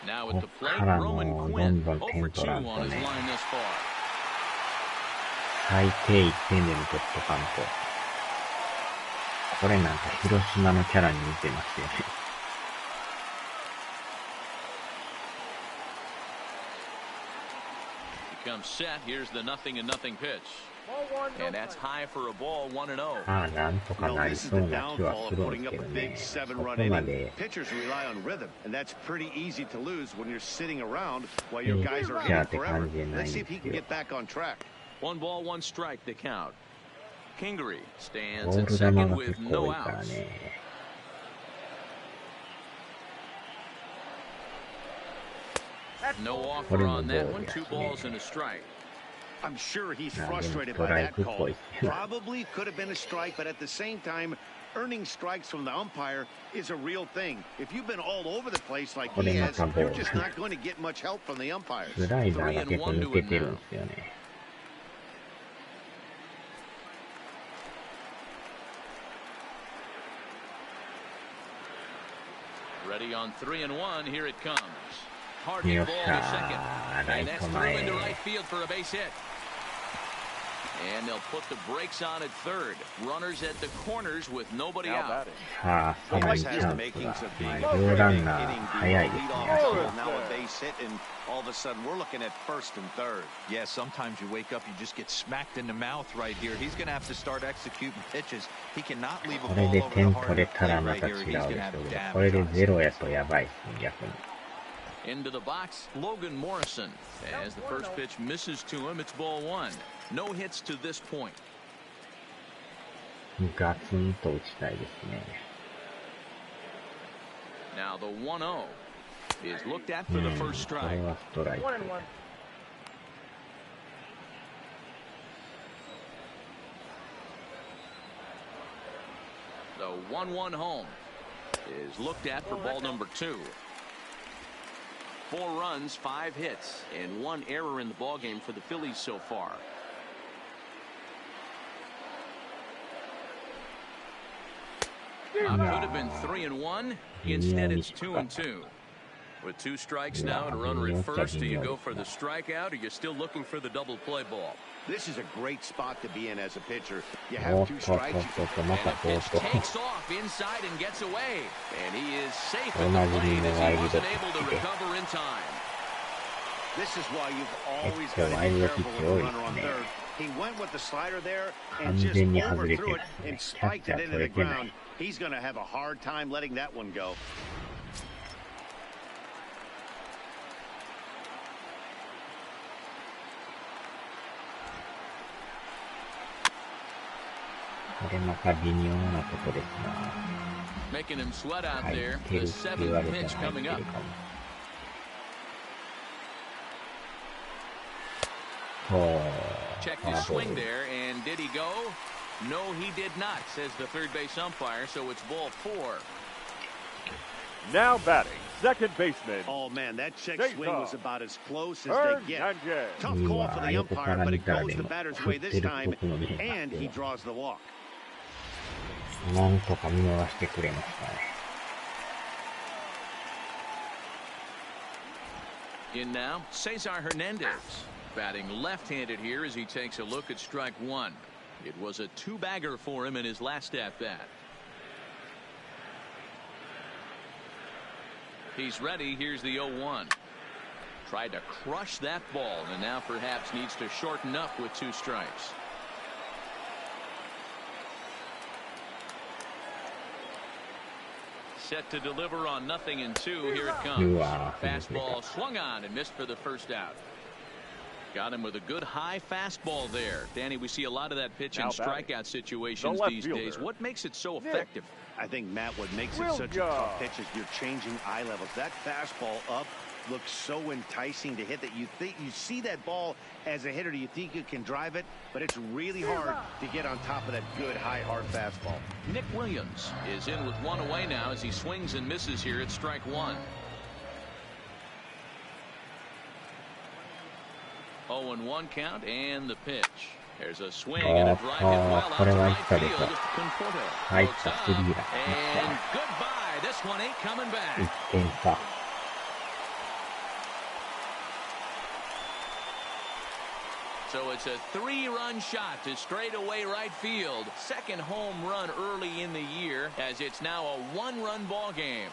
S1: Now at the plate, Roman Quinn, 0 for 2 on his line thus far.
S5: 最低1点でも取っとかんと。これなんか広島のキャラに似てますよね。
S1: He comes set. Here's the 0-0 pitch. And that's high for a ball, 1-0.
S5: まあなんとかなりそうな気はするんですけどね。そこまで。
S2: Pitchers rely on rhythm, and that's pretty easy to lose when you're sitting around while your guys are hitting forever. Let's see if he can get back on track.
S1: 1 ball, 1 strike, the count. Kingery stands at second with no outs. No offer on that one. 2 balls and a strike.
S2: I'm sure he's frustrated by that call. Probably could have been a strike, but at the same time, earning strikes from the umpire is a real thing. If you've been all over the place like he has, you're just not going to get much help from the umpires.
S5: スライダーが結構抜けてるんですよね。
S1: Ready on 3-1. Here it comes. Hard hit ball to second. And that's through into right field for a base hit. And they'll put the brakes on at third. Runners at the corners with nobody out.
S5: さあ、さらにチャンスが。まあ、両ランナー早いですね。
S2: Now a base hit, and all of a sudden we're looking at first and third.
S4: Yeah, sometimes you wake up, you just get smacked in the mouth right here. He's going to have to start executing pitches. He cannot leave a
S5: こ
S4: ball
S5: れで
S4: over the
S5: 点
S4: heart
S5: 取れ
S4: of
S5: たら
S4: plate
S5: ま
S4: right
S5: た違
S4: here.
S5: う
S4: He's
S5: で
S4: going
S5: し
S4: to
S5: ょ
S4: have
S5: うけど、
S4: damage.
S5: これでゼロやとやばいですね、逆に。
S1: Into the box, Logan Morrison. As the first pitch misses to him, it's ball 1. No hits to this point.
S5: ガツンと打ちたいですね。
S1: Now the 1-0 is looked at for the first
S5: これ
S1: strike.
S5: はストライク。
S1: The 1-1 home is looked at for ball number 2. 4 runs, 5 hits, and 1 error in the ballgame for the Phillies so far. Could have been 3-1. Instead, it's 2-2. With 2 strikes now and a runner at first, do you go for the strikeout, or you're still looking for the double play ball?
S2: This is a great spot to be in as a pitcher. You have 2 strikes.
S1: And the pitch takes off inside and gets away. And he is safe at the plate as he wasn't able to recover in time.
S2: This is why you've always got to be careful with the runner on third. He went with the slider there and just overthrew it and spiked it into the ground. He's going to have a hard time letting that one go.
S1: Making him sweat out there. The 7th pitch coming up. Checked his swing there, and did he go? No, he did not, says the third base umpire, so it's ball 4.
S3: Now batting, second baseman.
S2: Oh, man, that check swing was about as close as they get. Tough call for the umpire, but it goes the batter's way this time, and he draws the walk.
S5: なんとか見逃してくれましたね。
S1: In now, Cesar Hernandez. Batting left-handed here as he takes a look at strike 1. It was a 2-bagger for him in his last at-bat. He's ready. Here's the 0-1. Tried to crush that ball, and now perhaps needs to shorten up with 2 strikes. set to deliver on 0-2. Here it comes. Fastball swung on and missed for the first out. Got him with a good high fastball there. Danny, we see a lot of that pitch in strikeout situations these days. What makes it so effective?
S2: I think, Matt, what makes it such a tough pitch is you're changing eye levels. That fastball up looks so enticing to hit that you see that ball as a hitter, you think you can drive it, but it's really hard to get on top of that good high hard fastball.
S1: Nick Williams is in with one away now as he swings and misses here at strike one. 0-1 count and the pitch. There's a swing and a drive hit well out to right field. Conforto looks up and goodbye. This one ain't coming back. So it's a 3-run shot to straightaway right field. Second home run early in the year as it's now a 1-run ball game.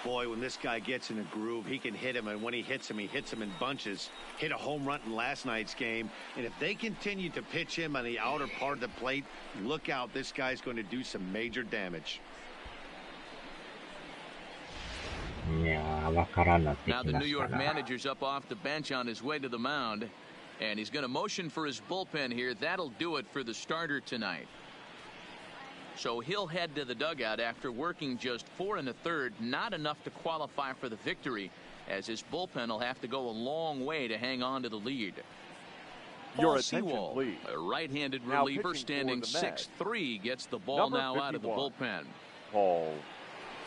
S2: Boy, when this guy gets in a groove, he can hit him, and when he hits him in bunches. Hit a home run in last night's game, and if they continue to pitch him on the outer part of the plate, look out, this guy's going to do some major damage.
S5: Now
S1: the New York manager's up off the bench on his way to the mound, and he's going to motion for his bullpen here. That'll do it for the starter tonight. So he'll head to the dugout after working just 4 1/3, not enough to qualify for the victory, as his bullpen will have to go a long way to hang on to the lead.
S3: Your
S1: Sewell,
S3: please.
S1: a right-handed reliever standing 6'3", gets the ball now out of the bullpen.
S3: Paul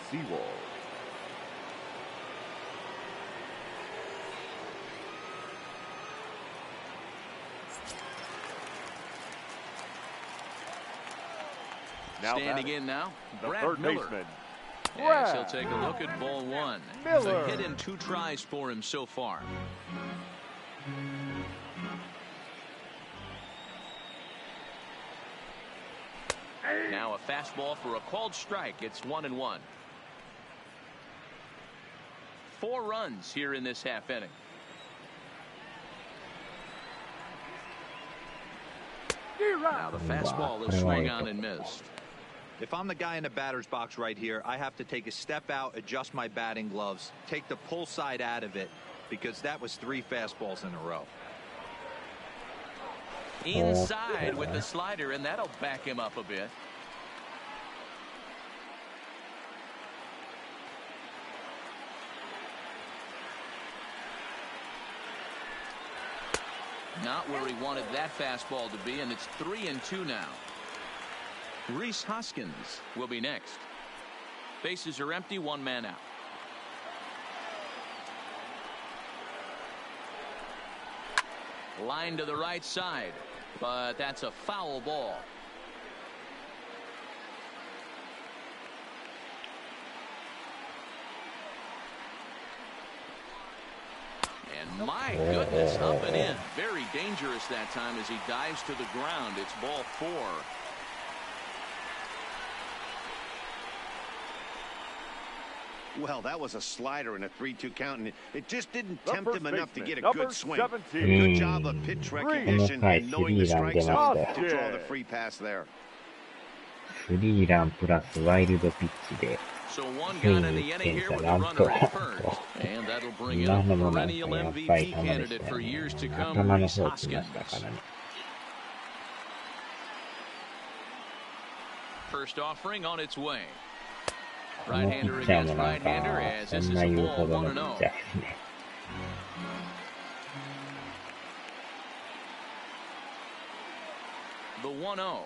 S3: Sewell.
S1: Standing in now, Brad
S3: third
S1: Miller.
S3: Baseman.
S1: As he'll take a look at ball one.
S3: Miller.
S1: A hit in 2 tries for him so far. Now a fastball for a called strike. It's 1-1. 4 runs here in this half inning. Now the fastball is swung on and missed.
S4: If I'm the guy in the batter's box right here, I have to take a step out, adjust my batting gloves, take the pull side out of it, because that was 3 fastballs in a row.
S1: Inside with the slider, and that'll back him up a bit. Not where he wanted that fastball to be, and it's 3-2 now. Rhys Hoskins will be next. Bases are empty, 1 man out. Line to the right side, but that's a foul ball. And my goodness, up and in. Very dangerous that time as he dives to the ground. It's ball 4.
S2: Well, that was a slider in a 3-2 count, and it just didn't tempt him enough to get a good swing.
S3: 17.
S2: Good job of pitch recognition and knowing the strike zone to draw the free pass there.
S5: スリーランプラスワイルドピッチで
S1: So 1 gun in the inning here with a runner at first. And that'll bring in a perennial MVP candidate for years to come, Rhys Hoskins. First offering on its way. Right-hander against right-hander as this is a ball 1-0. The 1-0.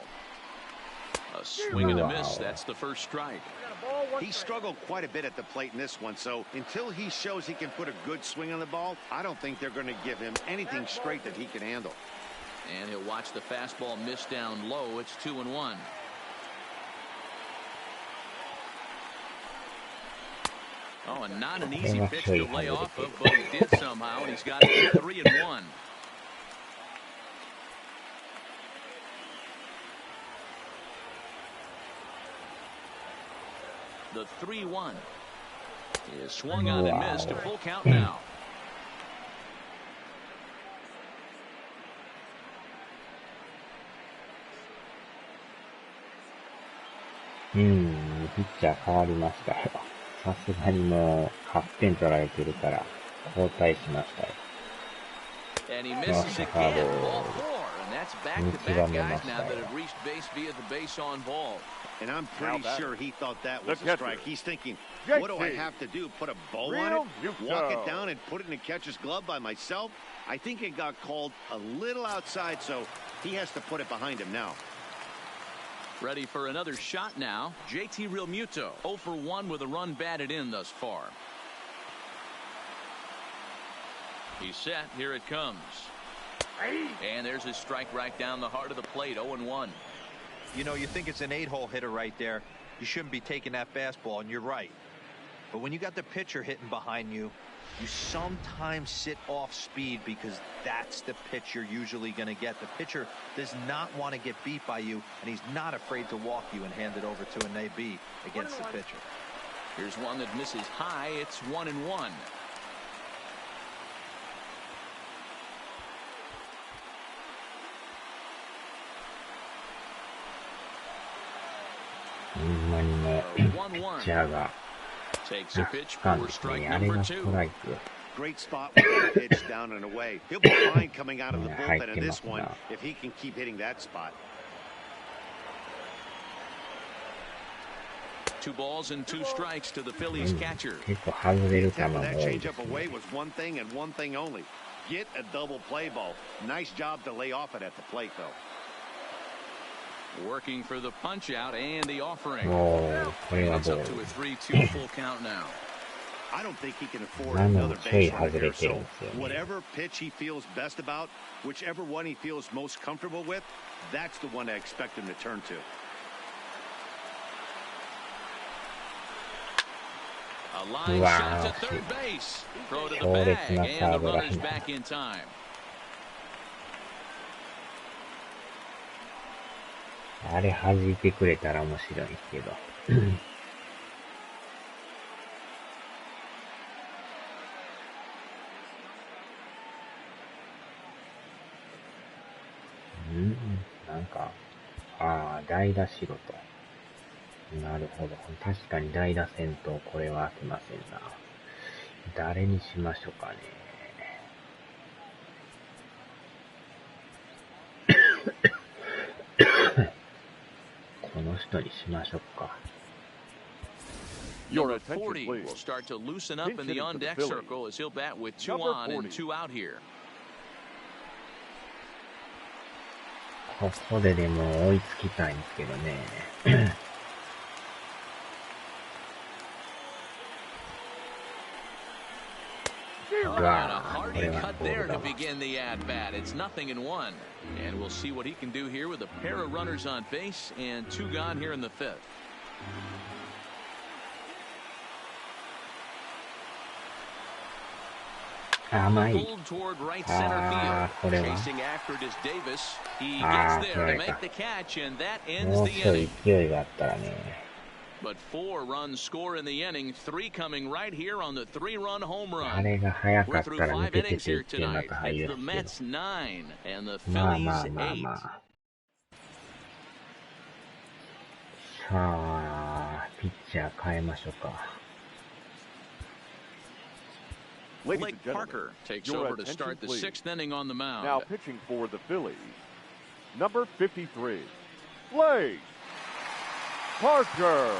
S1: A swing and a miss. That's the first strike.
S2: He struggled quite a bit at the plate in this one, so until he shows he can put a good swing on the ball, I don't think they're going to give him anything straight that he can handle.
S1: And he'll watch the fastball miss down low. It's 2-1. Oh, and not an easy pitch to lay off of, but he did somehow, and he's got it 3-1. The 3-1. Is swung on and missed. A full count now.
S5: ピッチャー変わりましたよ。さすがにもう8点取られてるから交代しましたよ。
S1: And he misses again. Ball 4, and that's back-to-back guys now that have reached base via the base on ball.
S2: And I'm pretty sure he thought that was a strike. He's thinking, what do I have to do? Put a bow on it? Walk it down and put it in the catcher's glove by myself? I think it got called a little outside, so he has to put it behind him now.
S1: Ready for another shot now. JT Realmuto, 0 for 1 with a run batted in thus far. He's set. Here it comes. And there's his strike right down the heart of the plate. 0-1.
S4: You know, you think it's an 8-hole hitter right there. You shouldn't be taking that fastball, and you're right. But when you got the pitcher hitting behind you, you sometimes sit off speed because that's the pitch you're usually going to get. The pitcher does not want to get beat by you, and he's not afraid to walk you and hand it over to an AB against the pitcher.
S1: Here's one that misses high. It's 1-1. Takes a pitch for strike number 2.
S2: Great spot with the pitch down and away. He'll be fine coming out of the bullpen in this one if he can keep hitting that spot.
S1: 2 balls and 2 strikes to the Phillies catcher.
S2: Tapping that changeup away was one thing and one thing only. Get a double play ball. Nice job to lay off it at the plate, though.
S1: Working for the punch out and the offering.
S5: It's
S1: up to a 3-2 full count now.
S2: I don't think he can afford another base runner here, so whatever pitch he feels best about, whichever one he feels most comfortable with, that's the one I expect him to turn to.
S1: A line shot to third base. Throw to the bag, and the runner's back in time.
S5: あれ弾いてくれたら面白いんですけど。なんか、代打しろと。なるほど。確かに代打戦とこれは飽きませんな。誰にしましょうかね。この人にしましょうか。
S1: Number 40 will start to loosen up in the on-deck circle as he'll bat with 2 on and 2 out here.
S5: ここででも追いつきたいんですけどね。
S1: And a hearty cut there to begin the at-bat. It's 0-1. And we'll see what he can do here with a pair of runners on base and 2 gone here in the 5th. Pulled toward right center field. Chasing after it is Davis. He gets there to make the catch, and that ends the inning. But 4 runs score in the inning, 3 coming right here on the 3-run home run. We're through 5 innings here tonight. It's the Mets 9 and the Phillies 8.
S5: さあ、ピッチャー変えましょうか。
S1: Blake Parker takes over to start the 6th inning on the mound.
S3: Now pitching for the Phillies, number 53, Blake Parker.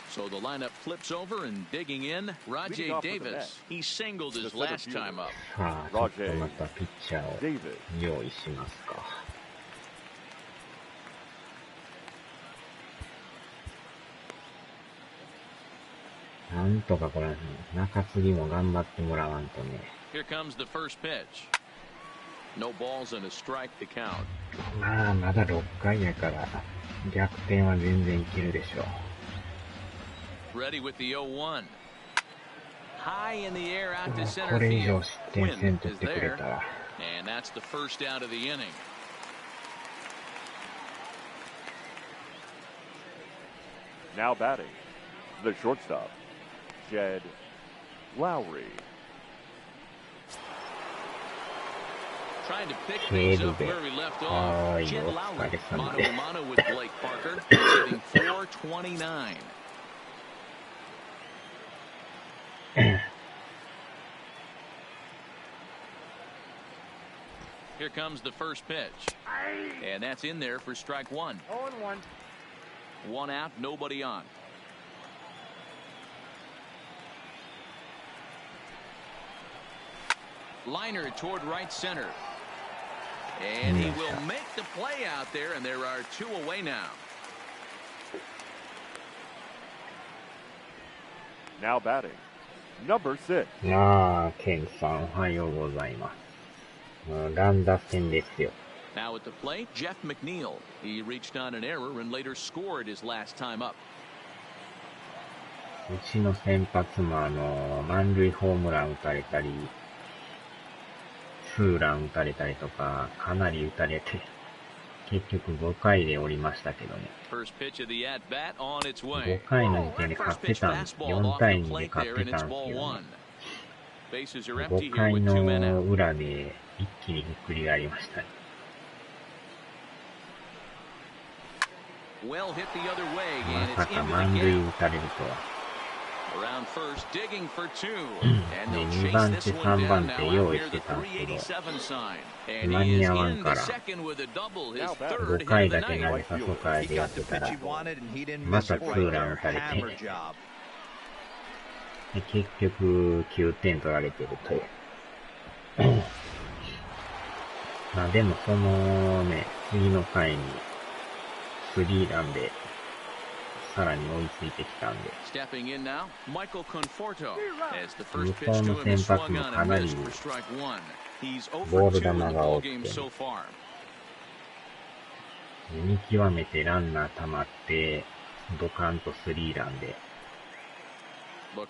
S1: So the lineup flips over and digging in, Rajay Davis. He singled his last time up.
S5: さあ、ちょっとまたピッチャーを用意しますか。なんとかこれ、中継ぎも頑張ってもらわんとね。
S1: Here comes the first pitch. No balls and a strike to count.
S5: まあ、まだ6回やから、逆転は全然いけるでしょう。
S1: Ready with the 0-1. High in the air out to center
S5: これ以上
S1: field.
S5: 失点せんとってくれたら。
S1: And that's the first out of the inning.
S3: Now batting, the shortstop, Jed Lowry.
S1: Trying to pick things up where we left off. Jed Lowry, mano-a-mano with Blake Parker, hitting .429. Here comes the first pitch. And that's in there for strike one.
S6: 0-1.
S1: One out, nobody on. Liner toward right center. And he will make the play out there, and there are two away now.
S3: Now batting, number 6.
S5: ケンさんおはようございます。乱打戦ですよ。
S1: Now at the plate, Jeff McNeil. He reached on an error and later scored his last time up.
S5: うちの先発も満塁ホームラン打たれたり、ツーラン打たれたりとか、かなり打たれて、結局5回で降りましたけどね。5回の時点で勝ってたんです。4対2で勝ってたんですけどね。5回の裏で一気にひっくり返りましたね。まさか満塁打たれるとは。で、2番手、3番手用意してたんですけど、間に合わんから、5回だけ投げさそうかでやってたら、またツーラン打たれて、で結局9点取られてるという。まあでもそのね、次の回に、スリーランで、さらに追いついてきたんで、向こうの先発もかなりボール球が多くて、見極めてランナー溜まってドカンとスリーランで、結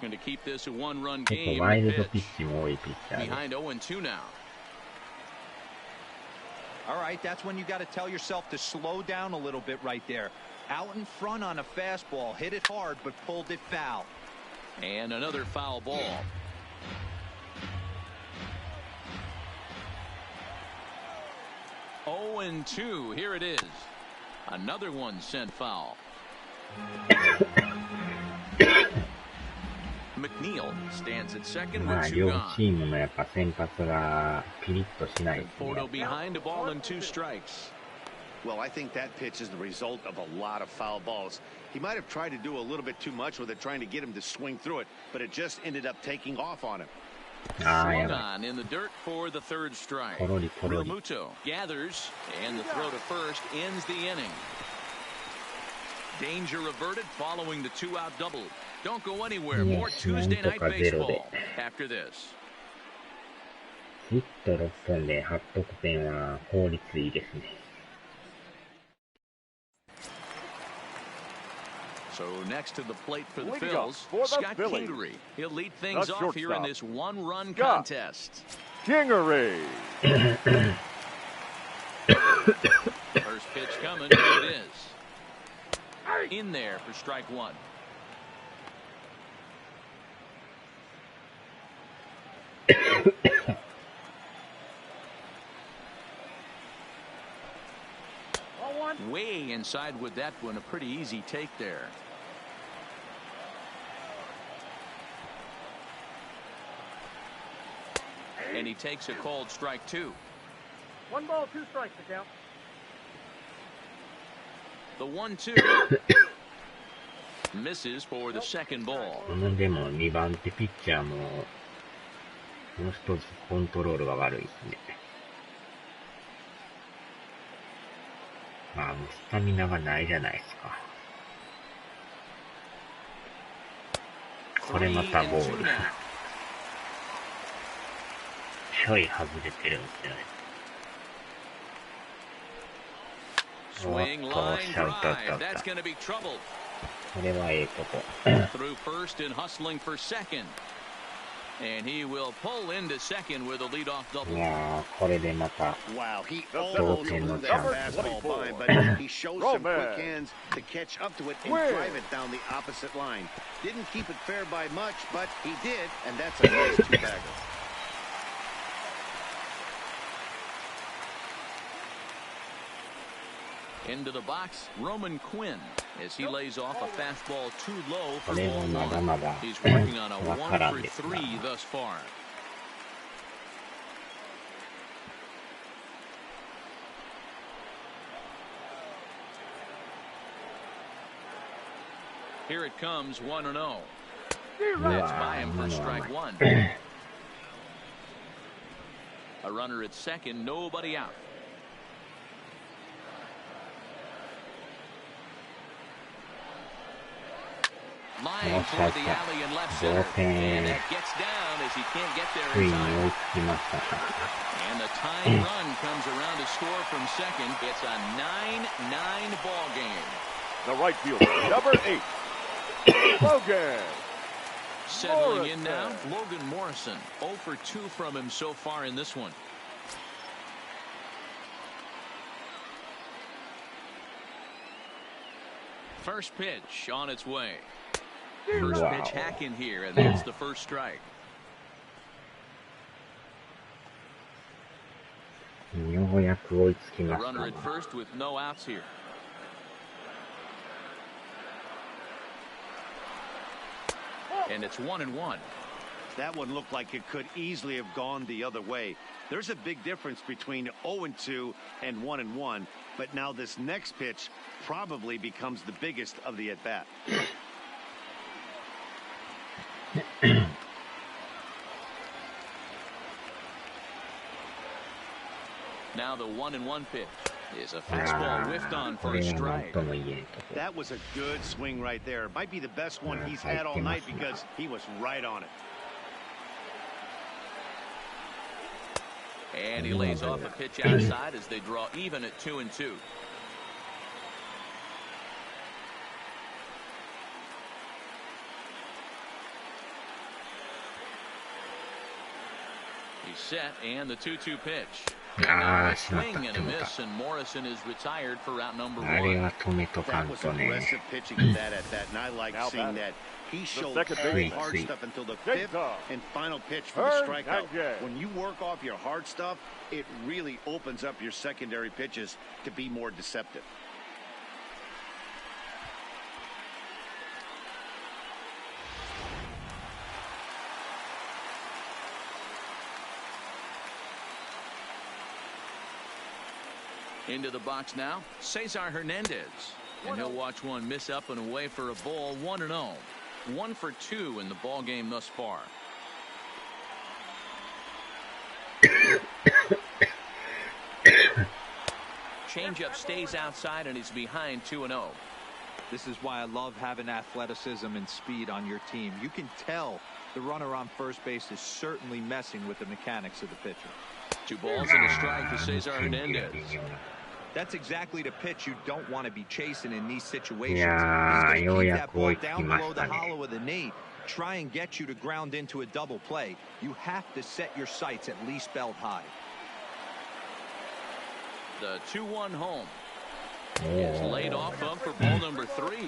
S5: 構ワイルドピッチも多いピッチャーで、
S4: All right, that's when you got to tell yourself to slow down a little bit right there. Out in front on a fastball, hit it hard, but pulled it foul.
S1: And another foul ball. Oh, and 2. Here it is. Another one sent foul. McNeil stands at second with two gone.
S5: 両チームのやっぱ先発がピリッとしないですね。
S1: Photo behind a ball and 2 strikes.
S2: Well, I think that pitch is the result of a lot of foul balls. He might have tried to do a little bit too much with it, trying to get him to swing through it, but it just ended up taking off on him.
S1: Swung on in the dirt for the third strike. Realmuto gathers, and the throw to first ends the inning. Danger averted following the 2-out double. Don't go anywhere. More Tuesday night baseball after this.
S5: ヒット6本で8得点は効率いいですね。
S1: So next to the plate for the Phils, Scott Kingery. He'll lead things off here in this one-run contest.
S3: Kingery.
S1: First pitch coming. Here it is. In there for strike one. Way inside with that one. A pretty easy take there. And he takes a called strike 2.
S6: 1 ball, 2 strikes to count.
S1: The 1-2 misses for the second ball.
S5: でも2番手ピッチャーももう一つコントロールが悪いですね。まあもうスタミナがないじゃないですか。これまたボール。ちょい外れてるんですよね。おっと、シャウトアウトアウト。これはええとこ。
S1: And he will pull into second with a leadoff double.
S5: いやー、これでまた
S2: Wow, he
S5: 同
S2: almost
S5: 点の
S2: blew
S5: チ
S2: that
S5: ャンス。
S2: fastball by, but he shows some quick hands to catch up to it and drive it down the opposite line. Didn't keep it fair by much, but he did, and that's a nice two-bagger.
S1: Into the box, Roman Quinn, as he lays off a fastball too low for
S5: これも
S1: ball
S5: まだ
S1: one.
S5: まだ
S1: He's working on a
S5: わからん
S1: 1 for
S5: ですな。
S1: 3 thus far. Here it comes, 1-0.
S5: う
S1: That's
S5: わ
S1: by
S5: ー、
S1: him
S5: 今
S1: for
S5: のは
S1: strike one. A runner at second, nobody out. Line toward the alley and left center. And that gets down as he can't get
S5: つ
S1: there
S5: い
S1: in
S5: に
S1: time.
S5: 追いつきました。
S1: And the tying run comes around to score from second. It's a 9-9 ball game.
S3: The right fielder, number 8, Logan.
S1: Settling in now, Logan Morrison. 0 for 2 from him so far in this one. First pitch on its way. First pitch hack in here, and that's the first strike.
S5: ようやく追いつき
S1: The
S5: ました
S1: runner at first with no outs here. And it's 1-1.
S2: That one looked like it could easily have gone the other way. There's a big difference between 0-2 and 1-1, but now this next pitch probably becomes the biggest of the at-bat.
S1: Now the 1-1 pitch is a fastball whiffed on for a strike.
S2: That was a good swing right there. Might be the best one he's had all night because he was right on it.
S1: And he lays off a pitch outside as they draw even at 2-2. He's set, and the 2-2 pitch. Swing and a miss, and Morrison is retired for route number 1.
S2: That was aggressive pitching at that, and I like seeing that. He showed hard stuff until the 5th and final pitch for the strikeout. When you work off your hard stuff, it really opens up your secondary pitches to be more deceptive.
S1: Into the box now, Cesar Hernandez. And he'll watch one miss up and away for a ball, 1-0. 1 for 2 in the ball game thus far. Changeup stays outside and he's behind 2-0.
S4: This is why I love having athleticism and speed on your team. You can tell the runner on first base is certainly messing with the mechanics of the pitcher.
S1: 2 balls and a strike to Cesar Hernandez.
S4: That's exactly the pitch you don't want to be chasing in these situations. He's
S5: よ
S4: going
S5: う
S4: to
S5: や
S4: keep that
S5: く追
S4: ball
S5: いつき
S4: down
S5: ま
S4: below
S5: し
S4: the
S5: たね。
S4: hollow of the knee. Try and get you to ground into a double play. You have to set your sights at least belt high.
S1: The 2-1 home is laid off up for ball number 3.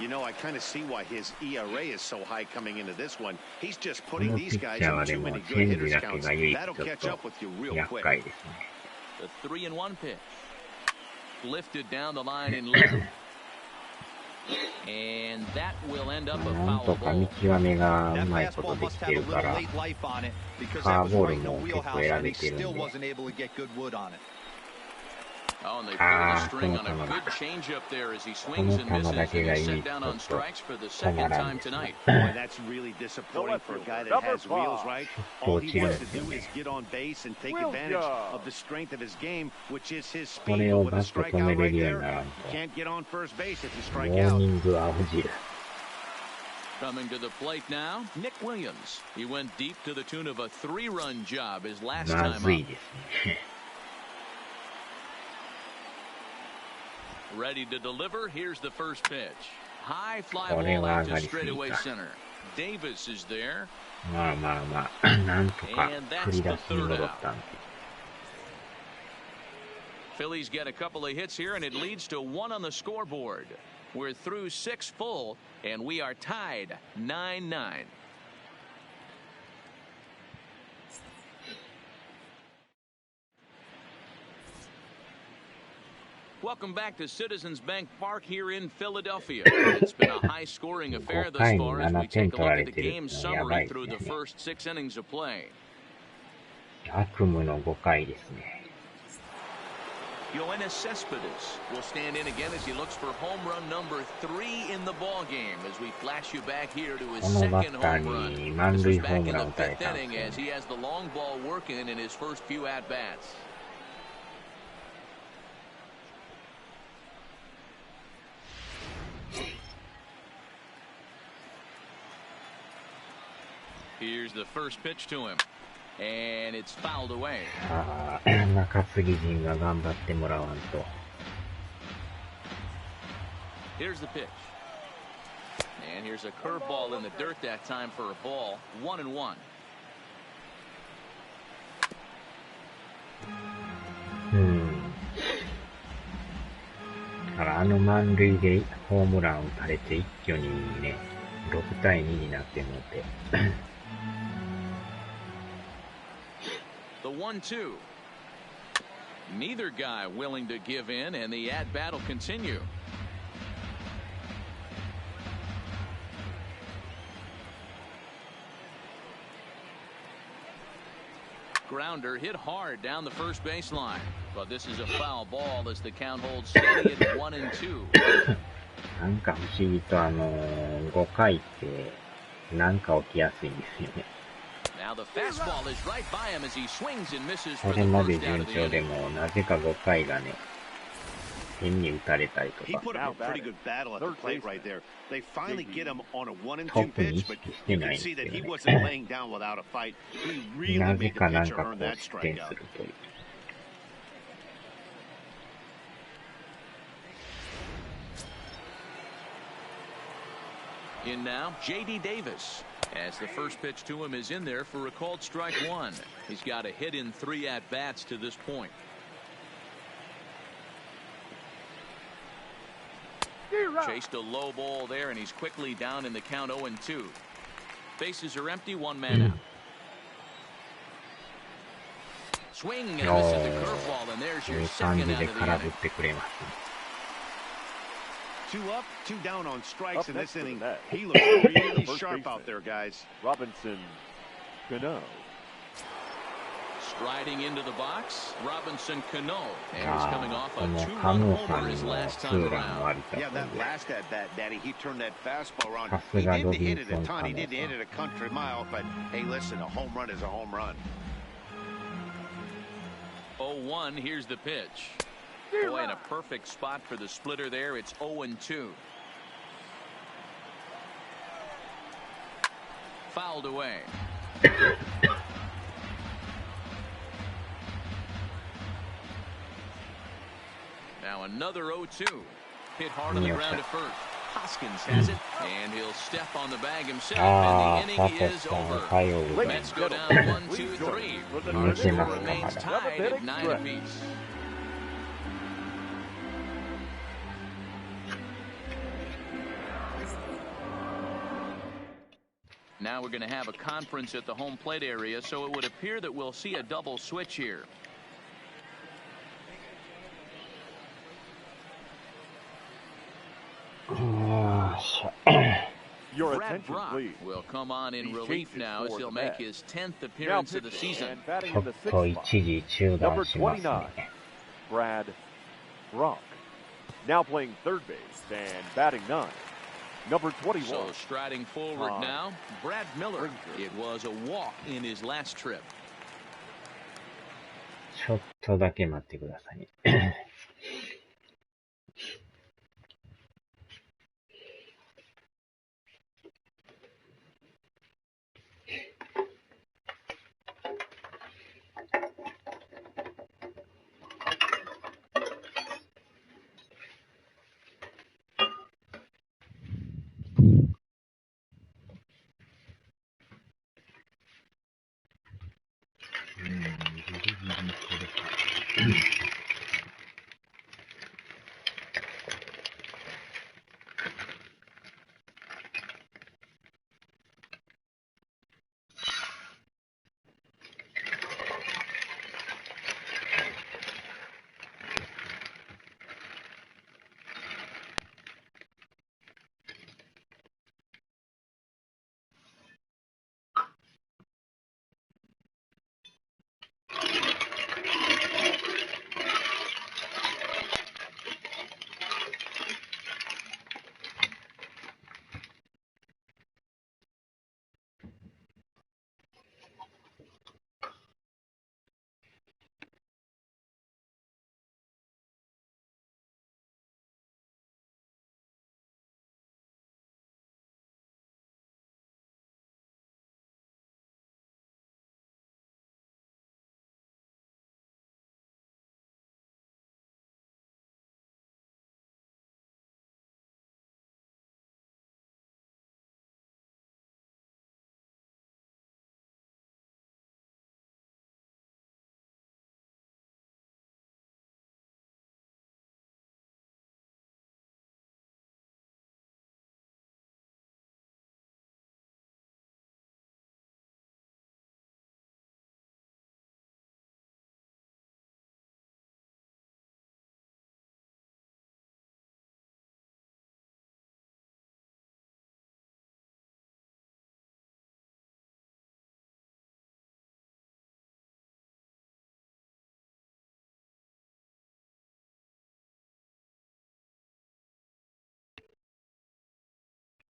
S2: You know, I kind of see why his ERA is so high coming into this one. He's just putting these guys on too many good hitters counts. That'll catch up with you real quick.
S1: The 3-1 pitch. Lifted down the line in left. And that will end up a
S5: なんと
S1: foul
S5: か見
S1: ball.
S5: 極めがう
S4: That
S5: まいこと
S4: fastball
S5: で
S4: must
S5: きて
S4: have a
S5: るか
S4: little
S5: ら、
S4: late life on it because
S5: カ
S4: that
S5: ー
S4: was
S5: ボール
S4: right in the
S5: も結構
S4: wheelhouse
S5: 選
S4: and
S5: べ
S4: he
S5: てる
S4: still
S5: んで、
S4: wasn't able to get good wood on it.
S1: Oh, and they pull the string on a good changeup there as he swings and misses. And he's set down on strikes for the second time tonight.
S2: Boy, that's really disappointing for a guy that has wheels, right? All he wants to do is get on base and take advantage of the strength of his game, which is his
S5: こ
S2: speed.
S5: れ
S2: But
S5: を
S2: with
S5: バ
S2: a
S5: ッと止
S2: strikeout
S5: めれ
S2: right
S5: るように
S2: there,
S5: ならん
S2: you
S5: と、
S2: can't get on first base if you
S5: モ
S2: strike
S5: ー
S2: out.
S5: ニング青汁。
S1: Coming to the plate now, Nick Williams. He went deep to the tune of a 3-run job his last
S5: ま
S1: time
S5: ずい
S1: up.
S5: ですね。
S1: Ready to deliver. Here's the first pitch. High fly
S5: これ
S1: ball
S5: は
S1: out
S5: 上
S1: to
S5: がりすぎ
S1: straightaway
S5: た。
S1: center. Davis is there.
S5: まあまあまあ、なんとか繰り出しに戻ったんで。
S1: Phillies get a couple of hits here, and it leads to 1 on the scoreboard. We're through 6 full, and we are tied 9-9. Welcome back to Citizens Bank Park here in Philadelphia. It's been a high-scoring affair thus far as we take a look at the game summary through the first 6 innings of play.
S5: 悪夢の5回ですね。
S1: Yoenis Cespedes will stand in again as he looks for home run number 3 in the ball game as we flash you back here to his second home run. This was back in the 5th inning as he has the long ball working in his first few at-bats. Here's the first pitch to him. And it's fouled away.
S5: 中継ぎ陣が頑張ってもらわんと。
S1: Here's the pitch. And here's a curveball in the dirt that time for a ball. 1-1.
S5: だから満塁でホームラン打たれて一挙にね、6対2になってもって。
S1: The 1-2. Neither guy willing to give in, and the at-bat will continue. Grounder hit hard down the first baseline, but this is a foul ball as the count holds steady at 1-2.
S5: なんか不思議と5回ってなんか起きやすいんですよね。
S1: Now the fastball is right by him as he swings and misses
S5: こ
S1: for the
S5: れまで
S1: first out
S5: 順
S1: of the
S5: 調で
S1: inning.
S5: もなぜか5回がね、変に打たれたりと
S2: He
S5: か。
S2: put up a pretty good battle at the plate right there. They finally get him on a 1-2
S5: 特に意
S2: pitch, but
S5: 識して
S2: you
S5: な
S2: can
S5: いん
S2: see
S5: です
S2: that
S5: け
S2: he
S5: どね。
S2: wasn't laying down without a fight. He really
S5: なぜ
S2: made the
S5: かなん
S2: pitcher
S5: かこ
S2: earn
S5: う
S2: that
S5: 失点
S2: strikeout.
S5: するという。
S1: In now, J.D. Davis. As the first pitch to him is in there for a called strike 1. He's got a hit in 3 at-bats to this point. Chased a low ball there, and he's quickly down in the count 0-2. Bases are empty, 1 man out. Swing and misses the curveball, and there's
S5: い
S1: your
S5: う感
S1: second
S5: じ
S1: out
S5: で
S1: of the
S5: 空振
S1: inning.
S5: ってくれますね。
S2: 2 up, 2 down on strikes
S3: Up
S2: in
S3: next
S2: this
S3: to the
S2: inning.
S3: net.
S2: He looks really
S3: First
S2: sharp
S3: baseman.
S2: out there, guys.
S3: Robinson Cano.
S1: Striding into the box, Robinson Cano, and he's
S5: あ
S1: coming
S5: あ、
S1: off
S5: こ
S1: a
S5: の
S1: 2-run
S5: カノ
S1: homer
S5: さん
S1: his
S5: の
S1: last
S5: ツ
S1: time
S5: ーラン
S1: around.
S5: 悪かっ
S2: Yeah,
S5: た
S2: that
S5: んで。
S2: last at bat, Daddy, he turned that fastball around.
S5: さ
S2: He
S5: すが
S2: didn't
S5: ロビ
S2: hit
S5: ン
S2: it
S5: ソ
S2: a
S5: ン
S2: ton.
S5: カ
S2: He
S5: ノ
S2: didn't
S5: さ
S2: hit
S5: ん。
S2: it a country mile, but hey, listen, a home run is a home run.
S1: 0-1, here's the pitch. Boy, in a perfect spot for the splitter there. It's 0-2. Fouled away. Now another 0-2. Hit hard on the ground at first. Hoskins has it, and he'll step on the bag himself,
S5: ああ、
S1: and the
S5: サ
S1: inning
S5: コ
S1: is
S5: さんお
S1: over.
S5: はようございま
S1: Mets
S5: す。
S1: go down 1, 2, 3. Our
S5: 見てま
S1: score
S5: すか、ま
S1: remains
S5: だ。
S1: tied at 9 apiece. Now we're going to have a conference at the home plate area, so it would appear that we'll see a double switch here.
S3: Your
S1: Brad
S3: attention,
S1: Brock
S3: please.
S1: will come on in
S3: These
S1: relief
S3: changes
S1: now as
S3: for
S1: he'll
S3: the
S1: make
S3: Mets.
S1: his 10th
S3: Now
S1: appearance of the
S3: pitching
S1: season.
S3: and batting
S5: ちょ
S3: in
S5: っ
S3: the
S5: と
S3: sixth
S5: 一
S3: spot.
S5: 時中
S3: Number
S5: 断します
S3: 29,
S5: ね。
S3: Brad Brock. Now playing third base and batting 9. Number 21.
S1: So striding forward
S3: Tom
S1: now, Brad Miller.
S3: Springer.
S1: It was a walk in his last trip.
S5: ちょっとだけ待ってくださいね。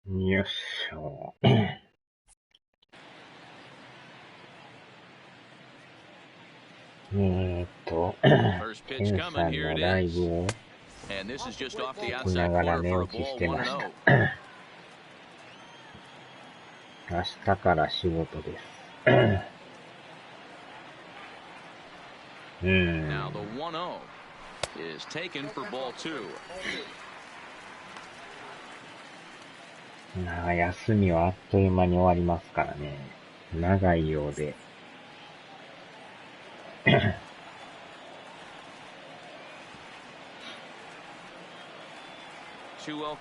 S5: よっしょ。
S1: First
S5: ケ
S1: pitch
S5: ン
S1: coming.
S5: さん
S1: Here
S5: の
S1: it
S5: ライ
S1: is.
S5: ブを
S1: And this is just off the
S5: 聞きな
S1: outside
S5: がら
S1: corner
S5: 寝
S1: for a
S5: 落ち
S1: ball
S5: してまし
S1: 1-0.
S5: た。明日から仕事です。
S1: Now the 1-0 is taken for ball 2.
S5: 休みはあっという間に終わりますからね。長いようで。
S1: 2-0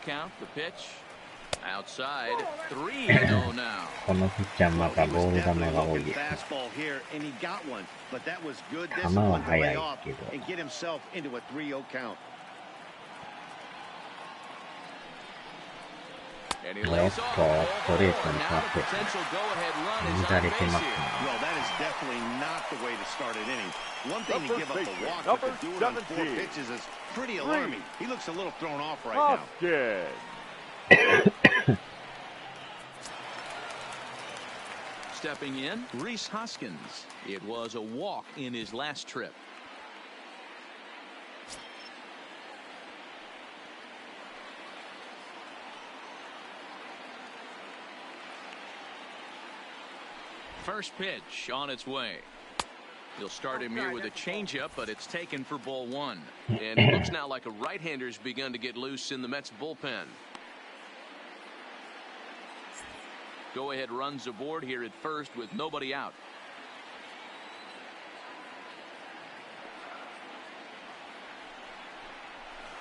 S1: count, the pitch. Outside, 3-0 now.
S5: このピッチャーまたボール球が多いですね。球は速いけど。
S1: And he
S5: おっ
S1: lays
S5: と、
S1: off
S5: ス
S1: the
S5: ト
S1: ball.
S5: レートに
S1: Now
S5: 変わ
S1: the
S5: って、
S1: potential go-ahead run is
S5: 乱
S1: on
S5: れ
S1: base
S5: てます
S1: here.
S5: ね。
S2: Well, that is definitely not the way to start an inning. One thing to give up a walk, but to do it on 4 pitches is pretty alarming. He looks a little thrown off right now.
S3: Good.
S1: Stepping in, Rhys Hoskins. It was a walk in his last trip. First pitch on its way. He'll start him here with a changeup, but it's taken for ball 1. And it looks now like a right-hander's begun to get loose in the Mets bullpen. Go-ahead runs aboard here at first with nobody out.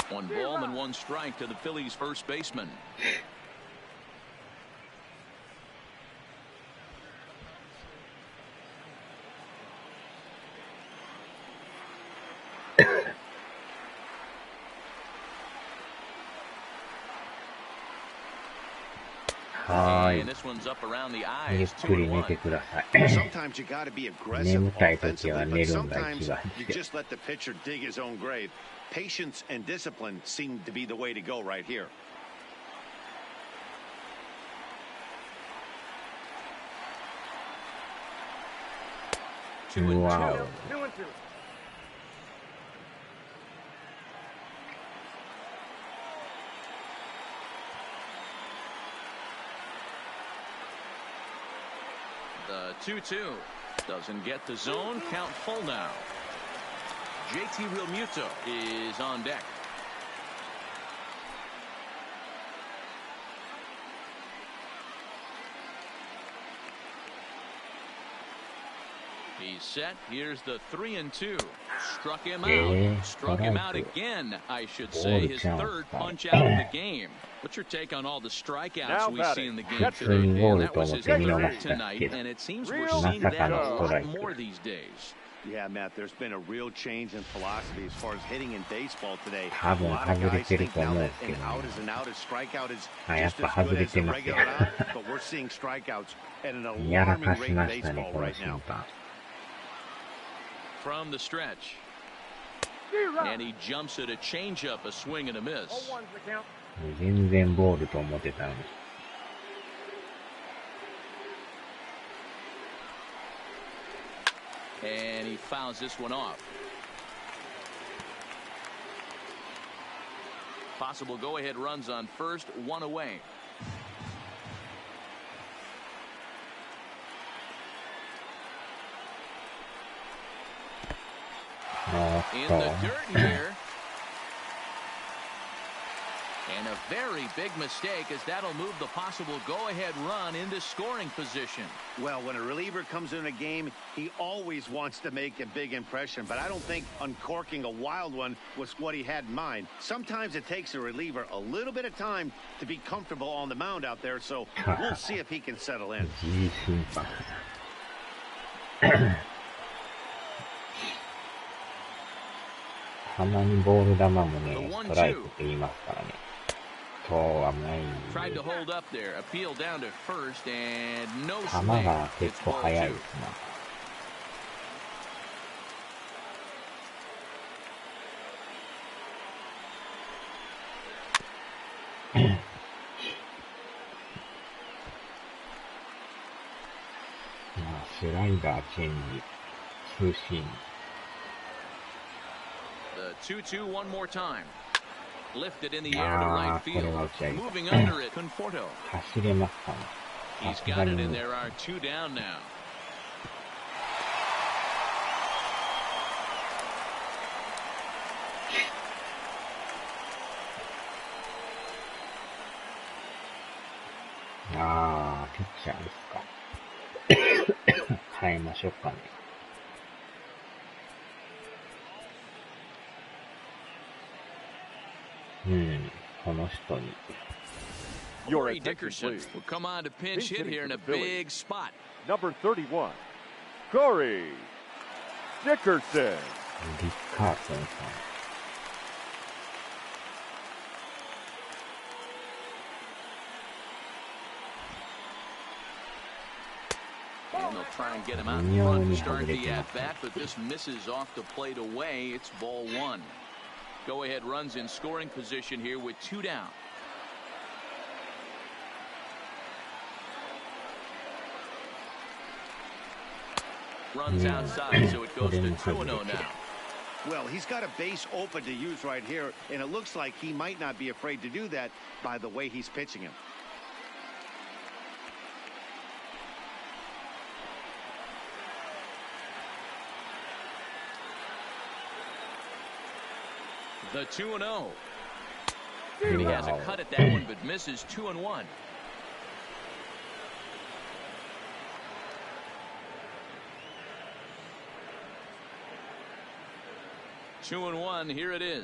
S1: One ball and 1 strike to the Phillies' first baseman. And this one's up around the
S5: ゆっ
S1: eyes.
S5: くり寝て
S1: 2-1.
S5: ください。
S2: Sometimes you got to be aggressive
S5: 眠たい時は
S2: offensively,
S5: 寝
S2: but
S5: るんが
S2: sometimes
S5: 一番
S2: you
S5: ですよ。
S2: just let the pitcher dig his own grave. Patience and discipline seem to be the way to go right here.
S5: Wow.
S6: 2-2.
S1: The 2-2 doesn't get the zone. Count full now. JT Realmuto is on deck. He's set. Here's the 3-2. Struck him out. Struck him out again, I should say. His third punch out of the game. What's your take on all the strikeouts we see in the game today? And that was his third tonight, and it seems we're seeing that a lot more these days.
S2: Yeah, Matt, there's been a real change in philosophy as far as hitting in baseball today. A
S5: 多分
S2: lot of
S5: 外れ
S2: guys
S5: てる
S2: think
S5: と
S2: now
S5: 思うん
S2: that
S5: ですけ
S2: an
S5: ど
S2: out
S5: ね。
S2: is an out, a strikeout is
S5: あ、やっ
S2: just
S5: ぱ
S2: as
S5: 外
S2: good
S5: れ
S2: as
S5: て
S2: a
S5: ますよ。
S2: regular out, but we're seeing strikeouts at an
S5: やら
S2: alarming
S5: かし
S2: rate in
S5: ましたね、
S2: baseball
S5: この
S2: right
S5: 審
S2: now.
S5: 判。
S1: From the stretch. And he jumps at a changeup, a swing and a miss.
S6: 0-1's the count.
S5: 全然ボールと思ってたのに。
S1: And he fouls this one off. Possible go-ahead runs on first, one away. In the dirt here. And a very big mistake, as that'll move the possible go-ahead run into scoring position.
S2: Well, when a reliever comes in a game, he always wants to make a big impression, but I don't think uncorking a wild one was what he had in mind. Sometimes it takes a reliever a little bit of time to be comfortable on the mound out there, so we'll see if he can settle in.
S5: 審判。たまにボール球もね、ストライクって言いますからね。そうはないんで。
S1: Tried to hold up there, appeal down to first, and no
S5: 球
S1: swing.
S5: が
S1: It's
S5: 結構
S1: ball
S5: 速い
S1: two.
S5: ですな。まあ、スライダー、チェンジ、ツーシーム。
S1: The 2-2 one more time. Lifted in the air to right field.
S5: これは打ち上げた。
S1: Moving under it, Conforto.
S5: 走れますかね。
S1: He's
S5: さす
S1: got
S5: が
S1: it,
S5: に
S1: and there are two down now.
S5: あー、ピッチャーですか。変えましょうかね。この人に。
S3: Your
S1: Corey
S3: attention,
S1: Dickerson
S3: please.
S1: will come on to pinch
S3: Pinch
S1: hit
S3: hitting
S1: here in
S3: for
S1: a
S3: the Phillies.
S1: big spot.
S3: Number 31, Corey Dickerson.
S5: リッカーソンさん。
S1: And they'll try and get him out in front to start the at-bat, but this misses off the plate away. It's ball one. Go-ahead runs in scoring position here with two down. Runs outside, so it goes to 2-0 now.
S2: Well, he's got a base open to use right here, and it looks like he might not be afraid to do that by the way he's pitching him.
S1: The 2-0. He has a cut at that one, but misses 2-1. Two and one, here it is.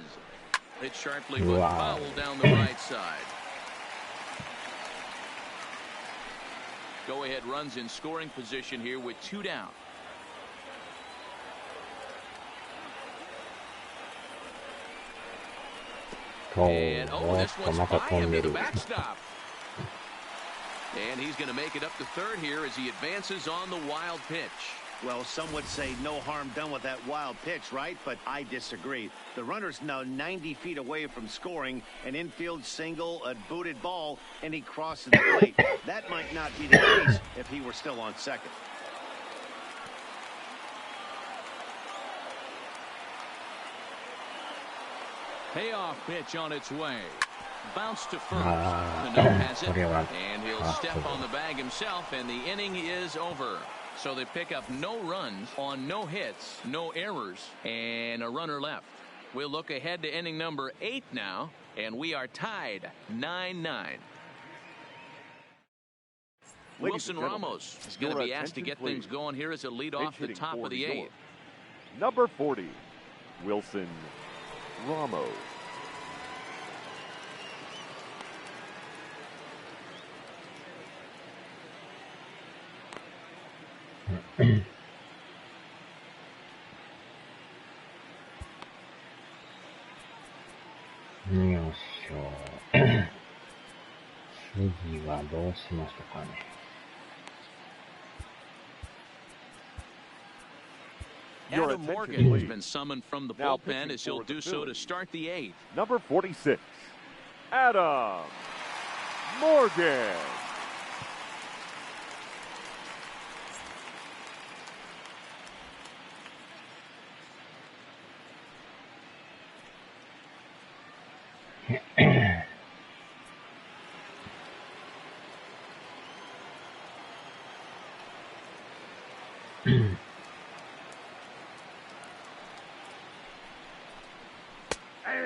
S1: Hit sharply, but foul down the right side. Go-ahead runs in scoring position here with two down. And this one's by him to the backstop. And he's going to make it up to third here as he advances on the wild pitch.
S2: Well, some would say no harm done with that wild pitch, right? But I disagree. The runner's now 90 feet away from scoring, an infield single, a booted ball, and he crosses the plate. That might not be the case if he were still on second.
S1: Payoff pitch on its way. Bounce to first. The note has it, and he'll step on the bag himself, and the inning is over. So they pick up no runs on no hits, no errors, and a runner left. We'll look ahead to inning number 8 now, and we are tied 9-9. Wilson Ramos is going to be asked to get things going here as a lead off the top of the 8th.
S3: Number 40, Wilson Ramos.
S1: Adam Morgan has been summoned from the bullpen as he'll do so to start the 8th.
S3: Number 46, Adam Morgan.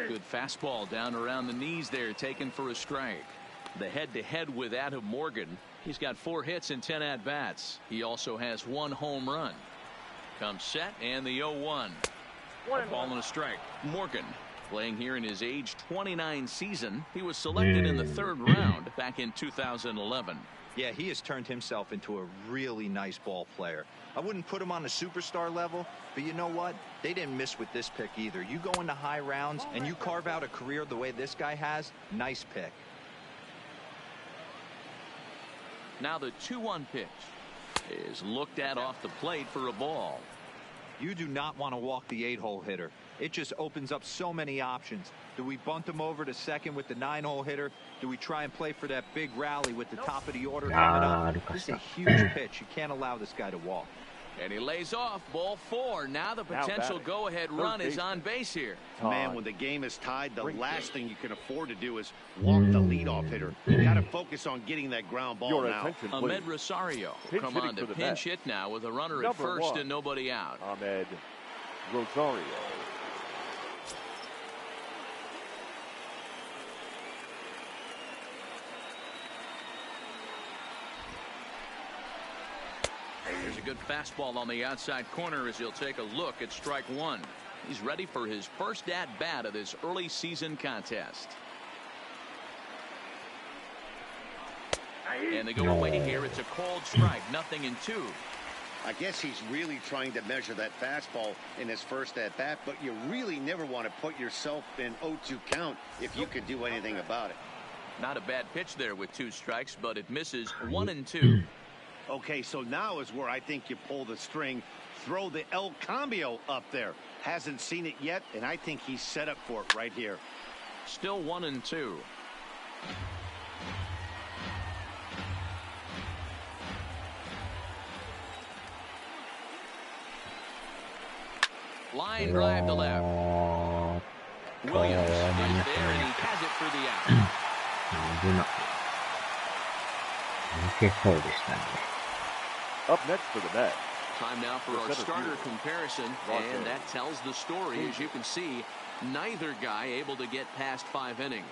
S1: Good fastball down around the knees there, taken for a strike. The head-to-head with Adam Morgan. He's got 4 hits and 10 at-bats. He also has 1 home run. Comes set and the 0-1. Ball and a strike. Morgan playing here in his age 29 season. He was selected in the 3rd round back in 2011.
S4: Yeah, he has turned himself into a really nice ball player. I wouldn't put him on the superstar level, but you know what? They didn't miss with this pick either. You go into high rounds and you carve out a career the way this guy has, nice pick.
S1: Now the 2-1 pitch is looked at off the plate for a ball.
S4: You do not want to walk the 8-hole hitter. It just opens up so many options. Do we bunt him over to second with the 9-hole hitter? Do we try and play for that big rally with the top of the order coming up? This is a huge pitch. You can't allow this guy to walk.
S1: And he lays off. Ball 4. Now the potential go-ahead run is on base here.
S2: Man, when the game is tied, the last thing you can afford to do is walk the leadoff hitter. You got to focus on getting that ground ball now.
S1: Ahmed Rosario come on to pinch hit now with a runner at first and nobody out.
S3: Ahmed Rosario.
S1: There's a good fastball on the outside corner as he'll take a look at strike 1. He's ready for his first at-bat of this early season contest. And they go away here. It's a cold strike. 0-2.
S2: I guess he's really trying to measure that fastball in his first at-bat, but you really never want to put yourself in 0-2 count if you can do anything about it.
S1: Not a bad pitch there with 2 strikes, but it misses. 1-2.
S2: Okay, so now is where I think you pull the string, throw the El Cambio up there. Hasn't seen it yet, and I think he's set up for it right here.
S1: Still 1-2. Line drive to left. Williams is there, and he has it for the out.
S3: Up next for the Mets.
S1: Time now for our starter comparison, and that tells the story. As you can see, neither guy able to get past 5 innings.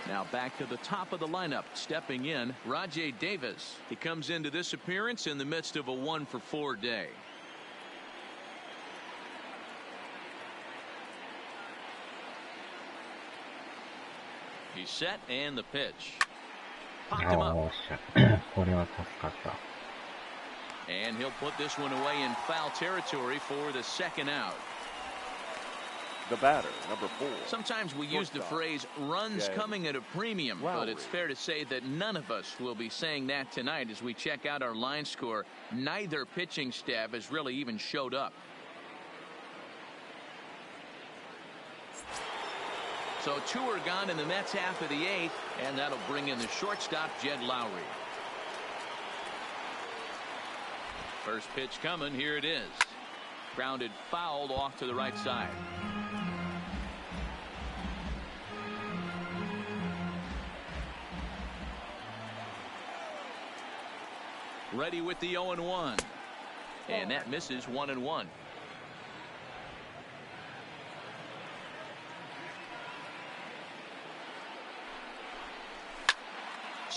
S1: Now back to the top of the lineup, stepping in, Rajay Davis. He comes into this appearance in the midst of a 1-for-4 day. He's set, and the pitch. Popped him up. And he'll put this one away in foul territory for the 2nd out.
S3: The batter, number 4.
S1: Sometimes we use the phrase runs coming at a premium, but it's fair to say that none of us will be saying that tonight as we check out our line score. Neither pitching staff has really even showed up. So 2 are gone in the Mets half of the 8th, and that'll bring in the shortstop, Jed Lowry. First pitch coming. Here it is. Grounded fouled off to the right side. Ready with the 0-1. And that misses. 1-1.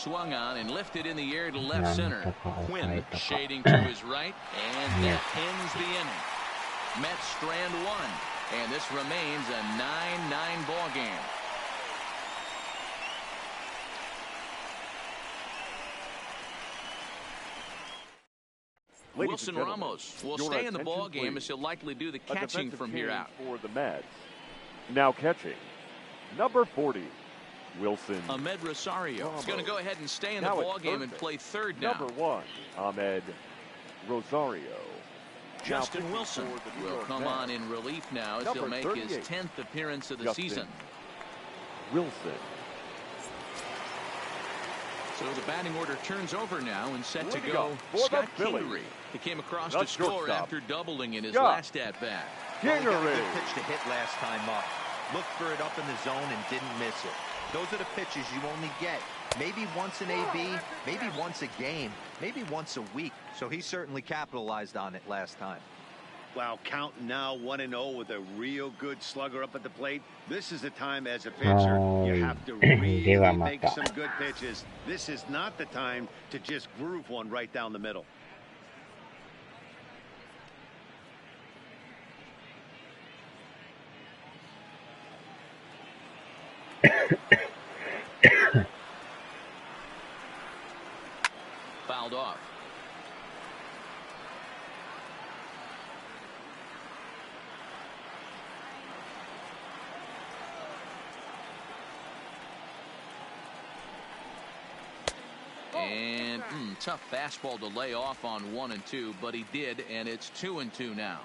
S1: swung on and lifted in the air to left center. Quinn shading to his right, and that ends the inning. Mets strand one, and this remains a 9-9 ball game. Wilson Ramos will stay in the ball game as he'll likely do the catching from here out.
S3: For the Mets. Now catching, number 40, Wilson.
S1: Ahmed Rosario is going to go ahead and stay in the ball game and play third now.
S3: Number 1, Ahmed Rosario.
S1: Justin Wilson will come on in relief now as he'll make his 10th appearance of the season.
S3: Wilson.
S1: So the batting order turns over now and set to go Scott Kingery. He came across to score after doubling in his last at-bat.
S4: Well, he got a good pitch to hit last time up. Looked for it up in the zone and didn't miss it. Those are the pitches you only get. Maybe once an AB, maybe once a game, maybe once a week. So he certainly capitalized on it last time.
S2: Wow, count now 1-0 with a real good slugger up at the plate. This is the time as a pitcher you have to really make some good pitches. This is not the time to just groove one right down the middle.
S1: Fouled off. And tough fastball to lay off on 1-2, but he did, and it's 2-2 now.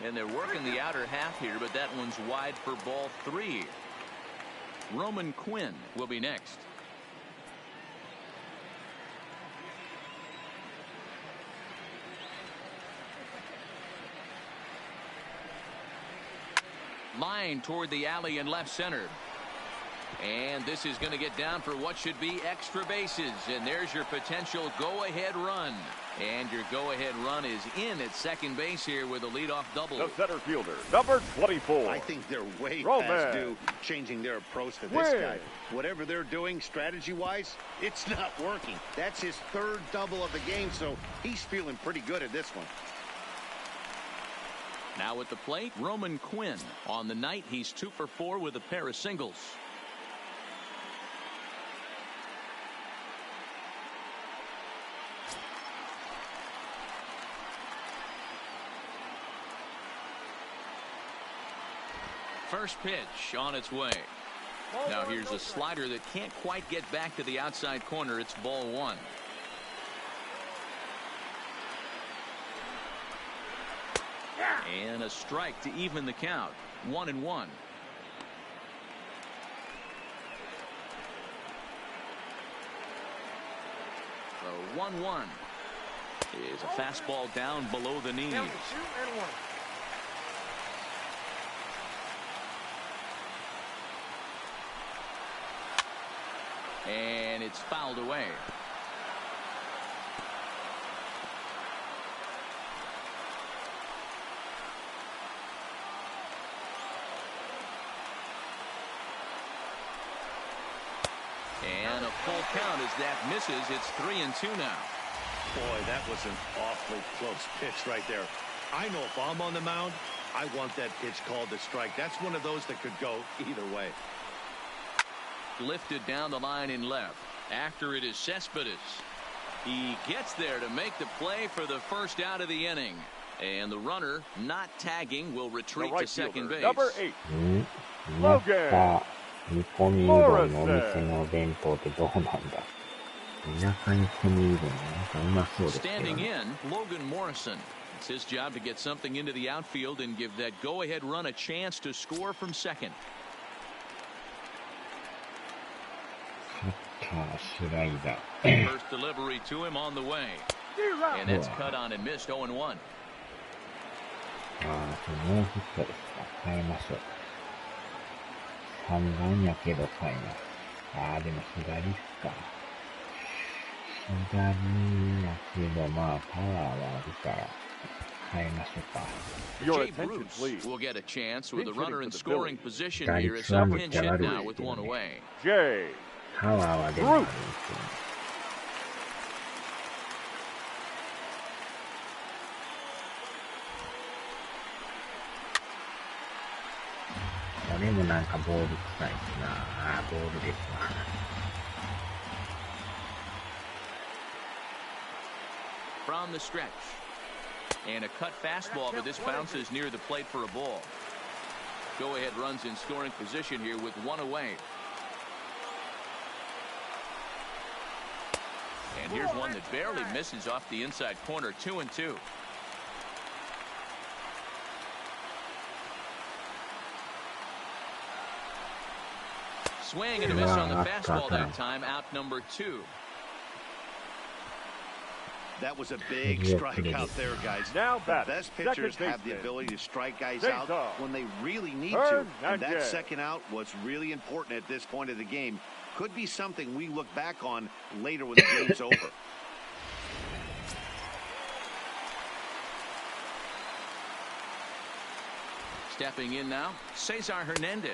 S1: And they're working the outer half here, but that one's wide for ball 3. Roman Quinn will be next. Line toward the alley in left center. And this is going to get down for what should be extra bases. And there's your potential go-ahead run. And your go-ahead run is in at second base here with a leadoff double.
S3: The center fielder, number 24.
S2: I think they're way past due changing their approach to this guy. Whatever they're doing strategy-wise, it's not working. That's his third double of the game, so he's feeling pretty good at this one.
S1: Now at the plate, Roman Quinn. On the night, he's 2 for 4 with a pair of singles. First pitch on its way. Now here's a slider that can't quite get back to the outside corner. It's ball 1. And a strike to even the count. 1-1. So 1-1 is a fastball down below the knees. And it's fouled away. And a full count as that misses. It's 3-2 now.
S2: Boy, that was an awfully close pitch right there. I know if I'm on the mound, I want that pitch called a strike. That's one of those that could go either way.
S1: Lifted down the line in left. After it is Cespedes. He gets there to make the play for the first out of the inning. And the runner, not tagging, will retreat to second base.
S3: Number 8. Logan
S5: 煮込みうどんのお店のお弁当ってどうなんだ。田舎煮込みうどんなんかうまそうですけどね。
S1: Standing in, Logan Morrison. It's his job to get something into the outfield and give that go-ahead run a chance to score from second.
S5: カッター、スライダー。
S1: First delivery to him on the way. And that's cut on and missed 0-1.
S5: ああ、ノーヒットですか。変えましょう。3番やけど変えます。ああ、でも左っすか。左やけど、まあ、パワーはあるから。変えましょうか。
S1: Jay Bruce will get a chance with a runner in scoring position here as some pinch hit now with one away.
S3: Jay
S5: パワーはでもあるんですよね。これもなんかボール臭いしな。あー、ボールですわ。
S1: From the stretch. And a cut fastball, but this bounces near the plate for a ball. Go ahead runs in scoring position here with one away. And here's one that barely misses off the inside corner, 2-2. Swing and a miss on the fastball that time, out number 2.
S2: That was a big strikeout there, guys.
S3: Now
S2: the best pitchers have the ability to strike guys out when they really need to. And that second out was really important at this point of the game. Could be something we look back on later when the game's over.
S1: Stepping in now, Cesar Hernandez.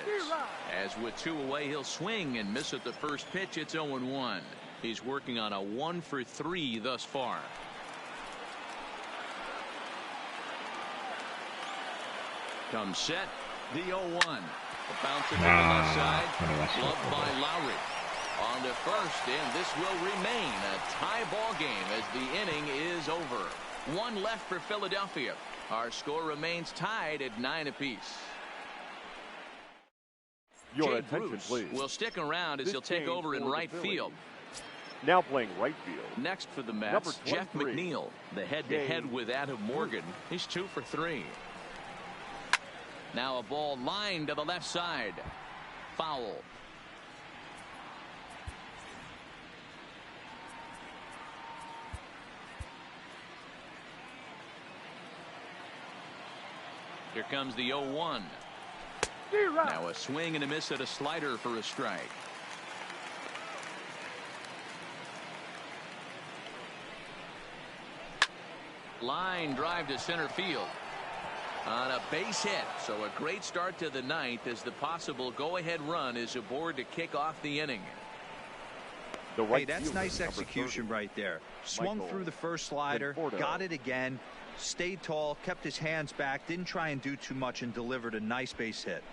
S1: As with 2 away, he'll swing and miss at the first pitch. It's 0-1. He's working on a 1-for-3 thus far. Comes set, the 0-1. The bouncer to the left side, gloved by Lowry. On to first, and this will remain a tie ball game as the inning is over. 1 left for Philadelphia. Our score remains tied at 9 apiece.
S3: Your
S1: Jay
S3: attention,
S1: Bruce
S3: please.
S1: will stick around as he'll take over in right field.
S3: Now playing right field.
S1: Next for the Mets, Jeff McNeil. The head-to-head with Adam Morgan. He's 2 for 3. Now a ball lined to the left side. Foul. Here comes the 0-1. Now a swing and a miss at a slider for a strike. Line drive to center field on a base hit. So a great start to the ninth as the possible go-ahead run is aboard to kick off the inning.
S4: Hey, that's nice execution right there. Swung through the first slider, got it again, stayed tall, kept his hands back, didn't try and do too much, and delivered a nice base hit.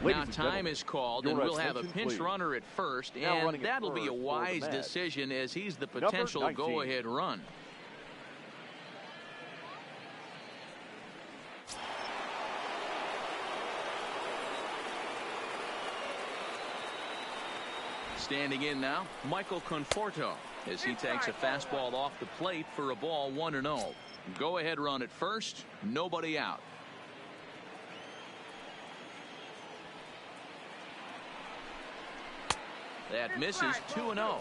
S1: Now time is called, and we'll have a pinch runner at first, and that'll be a wise decision as he's the potential go-ahead run. Standing in now, Michael Conforto, as he takes a fastball off the plate for a ball 1-0. Go-ahead run at first, nobody out. That misses, 2-0.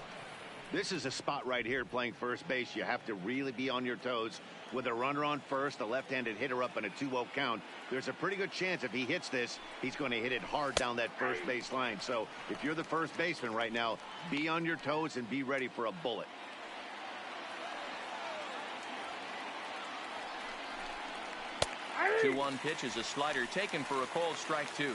S2: This is a spot right here playing first base. You have to really be on your toes. With a runner on first, a left-handed hitter up in a 2-0 count, there's a pretty good chance if he hits this, he's going to hit it hard down that first base line. So if you're the first baseman right now, be on your toes and be ready for a bullet.
S1: The 2-1 pitch is a slider taken for a called strike 2.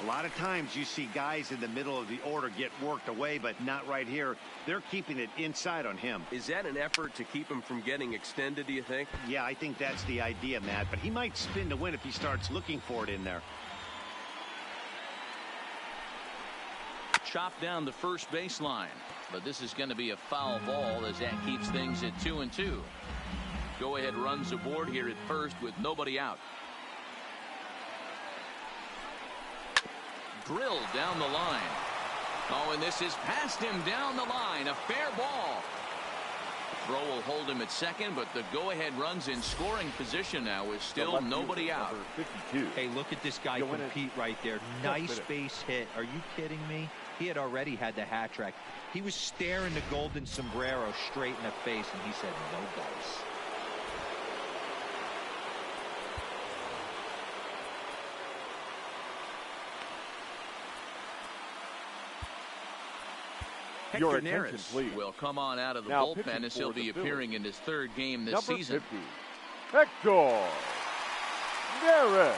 S2: A lot of times you see guys in the middle of the order get worked away, but not right here. They're keeping it inside on him.
S8: Is that an effort to keep him from getting extended, do you think?
S2: Yeah, I think that's the idea, Matt, but he might spin to win if he starts looking for it in there.
S1: Chopped down the first baseline, but this is going to be a foul ball as that keeps things at 2-2. Go ahead runs aboard here at first with nobody out. Drilled down the line. Oh, and this is past him down the line. A fair ball. Throw will hold him at second, but the go-ahead runs in scoring position now is still nobody out.
S3: 52.
S4: Hey, look at this guy compete right there. Nice base hit. Are you kidding me? He had already had the hat trick. He was staring the golden sombrero straight in the face, and he said, no dice.
S1: Hector Neris will come on out of the bullpen as he'll be appearing in his third game this season.
S3: 50, Hector Neris.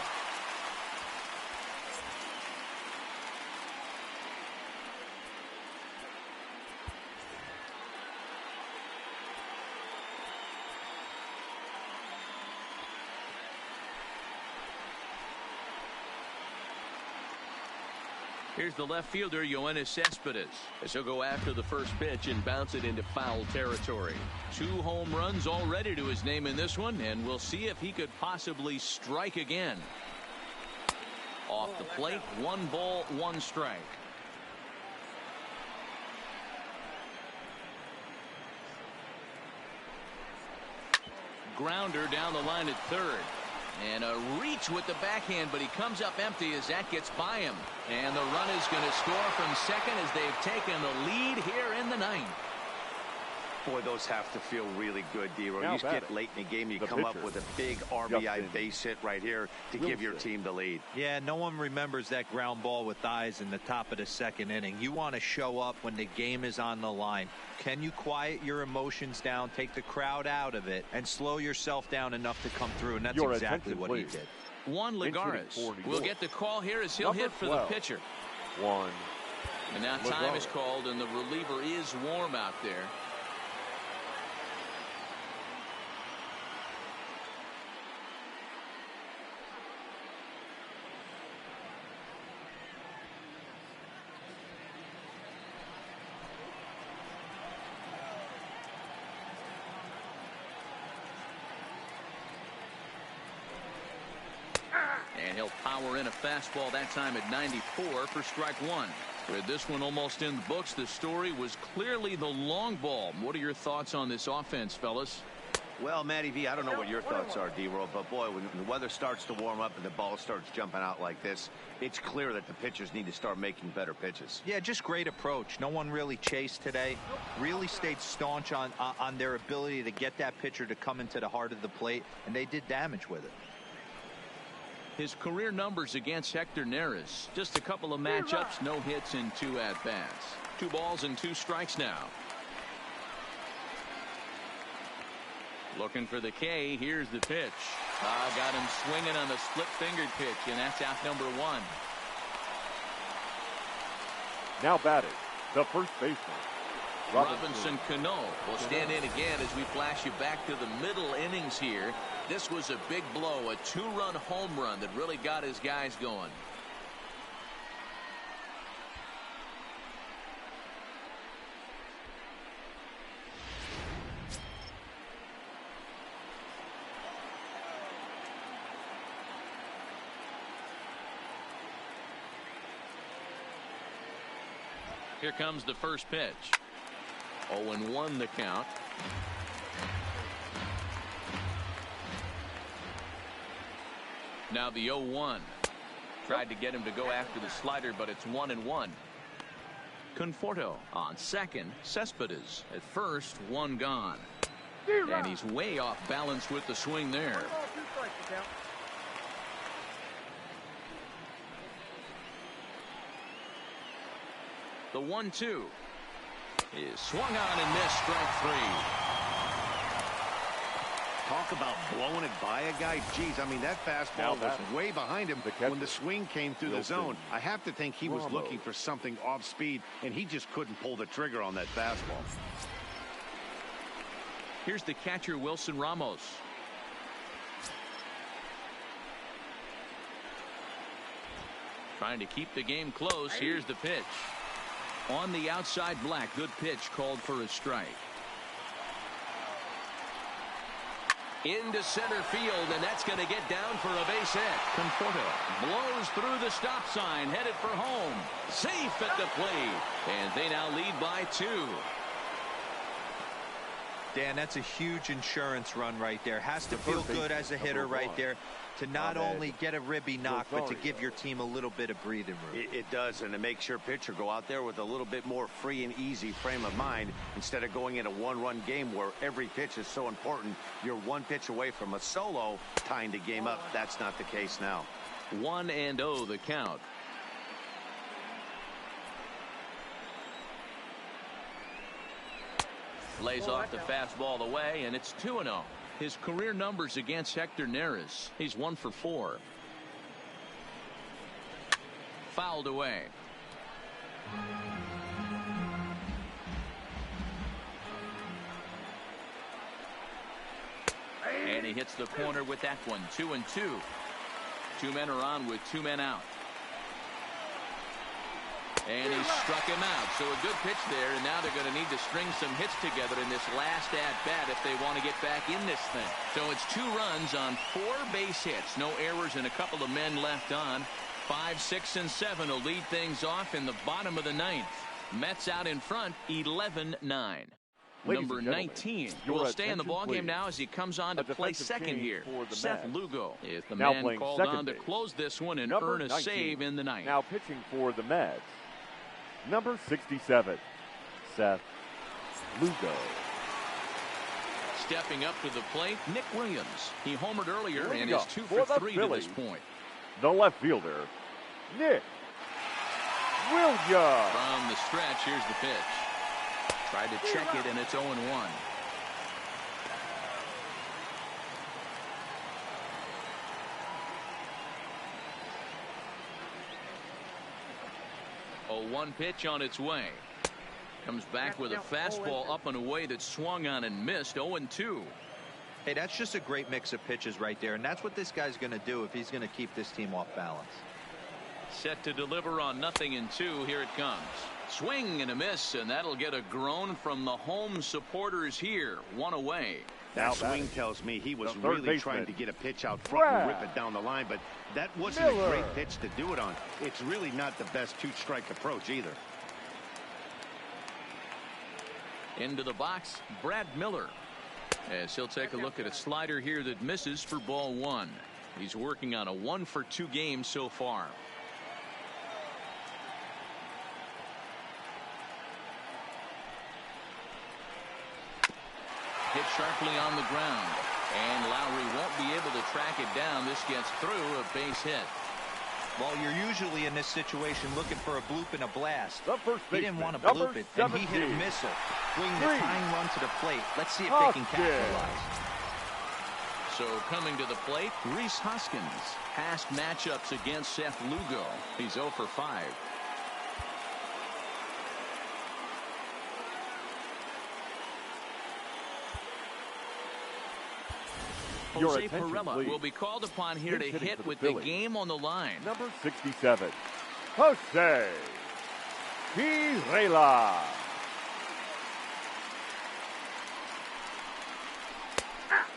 S1: Here's the left fielder, Yoenis Cespedes, as he'll go after the first pitch and bounce it into foul territory. 2 home runs already to his name in this one, and we'll see if he could possibly strike again. Off the plate, 1 ball, 1 strike. Grounder down the line at third. And a reach with the backhand, but he comes up empty as that gets by him. And the run is going to score from second as they've taken the lead here in the 9th.
S2: Boy, those have to feel really good, D-Roy. You get late in the game, you come up with a big RBI base hit right here to give your team the lead.
S4: Yeah, no one remembers that ground ball with eyes in the top of the 2nd inning. You want to show up when the game is on the line. Can you quiet your emotions down, take the crowd out of it, and slow yourself down enough to come through? And that's exactly what he did.
S1: Juan Lagares will get the call here as he'll hit for the pitcher. And now time is called, and the reliever is warm out there. And he'll power in a fastball that time at 94 for strike 1. With this one almost in the books, the story was clearly the long ball. What are your thoughts on this offense, fellas?
S2: Well, Matty V, I don't know what your thoughts are, D-Roll, but boy, when the weather starts to warm up and the ball starts jumping out like this, it's clear that the pitchers need to start making better pitches.
S4: Yeah, just great approach. No one really chased today. Really stayed staunch on their ability to get that pitcher to come into the heart of the plate, and they did damage with it.
S1: His career numbers against Hector Neris, just a couple of matchups, no hits and 2 at-bats. 2 balls and 2 strikes now. Looking for the K. Here's the pitch. Got him swinging on the split-fingered pitch, and that's out number 1.
S3: Now batting, the first baseman,
S1: Robinson Cano will stand in again as we flash you back to the middle innings here. This was a big blow, a 2-run home run that really got his guys going. Here comes the first pitch. 0-1 the count. Now the 0-1. Tried to get him to go after the slider, but it's 1-1. Conforto on second. Cespedes at first. 1 gone. And he's way off balance with the swing there. The 1-2 is swung on and missed. Strike 3.
S2: Talk about blowing it by a guy. Geez, I mean, that fastball was way behind him when the swing came through the zone. I have to think he was looking for something off speed, and he just couldn't pull the trigger on that fastball.
S1: Here's the catcher, Wilson Ramos. Trying to keep the game close. Here's the pitch. On the outside, Black. Good pitch, called for a strike. Into center field, and that's going to get down for a base hit. Conforto blows through the stop sign, headed for home. Safe at the plate, and they now lead by 2.
S4: Dan, that's a huge insurance run right there. Has to feel good as a hitter right there to not only get a ribby knock, but to give your team a little bit of breathing room.
S2: It does, and it makes your pitcher go out there with a little bit more free and easy frame of mind instead of going in a 1-run game where every pitch is so important. You're 1 pitch away from a solo, tying the game up. That's not the case now.
S1: 1-0 the count. Lays off the fastball away, and it's 2-0. His career numbers against Hector Neris. He's 1 for 4. Fouled away. And he hits the corner with that one. 2-2. 2 men are on with 2 men out. And he struck him out. So a good pitch there, and now they're going to need to string some hits together in this last at-bat if they want to get back in this thing. So it's 2 runs on 4 base hits. No errors and a couple of men left on. 5, 6, and 7 will lead things off in the bottom of the 9th. Mets out in front, 11-9. Number 19 will stay in the ballgame now as he comes on to play second here. Seth Lugo is the man called on to close this one and earn a save in the 9th.
S3: Now pitching for the Mets, number 67, Seth Lugo.
S1: Stepping up to the plate, Nick Williams. He homered earlier and is 2 for 3 to this point.
S3: The left fielder, Nick Williams.
S1: From the stretch, here's the pitch. Tried to check it, and it's 0-1. A 1 pitch on its way. Comes back with a fastball up and away that swung on and missed. 0-2.
S4: Hey, that's just a great mix of pitches right there, and that's what this guy's going to do if he's going to keep this team off balance.
S1: Set to deliver on 0-2. Here it comes. Swing and a miss, and that'll get a groan from the home supporters here. 1 away.
S2: That swing tells me he was really trying to get a pitch out front and rip it down the line, but that wasn't a great pitch to do it on. It's really not the best 2-strike approach either.
S1: Into the box, Brad Miller. As he'll take a look at a slider here that misses for ball 1. He's working on a 1 for 2 game so far. Hit sharply on the ground, and Lowry won't be able to track it down. This gets through, a base hit.
S4: Well, you're usually in this situation looking for a bloop and a blast. He didn't want to
S3: number
S4: bloop it, and he hit a missile. Bring the tying run to the plate. Let's see if they can capitalize.
S1: So coming to the plate, Rhys Hoskins. Past matchups against Seth Lugo. He's 0 for 5. Jose Pirela will be called upon here to hit with the game on the line.
S3: Number 67, Jose Pirela.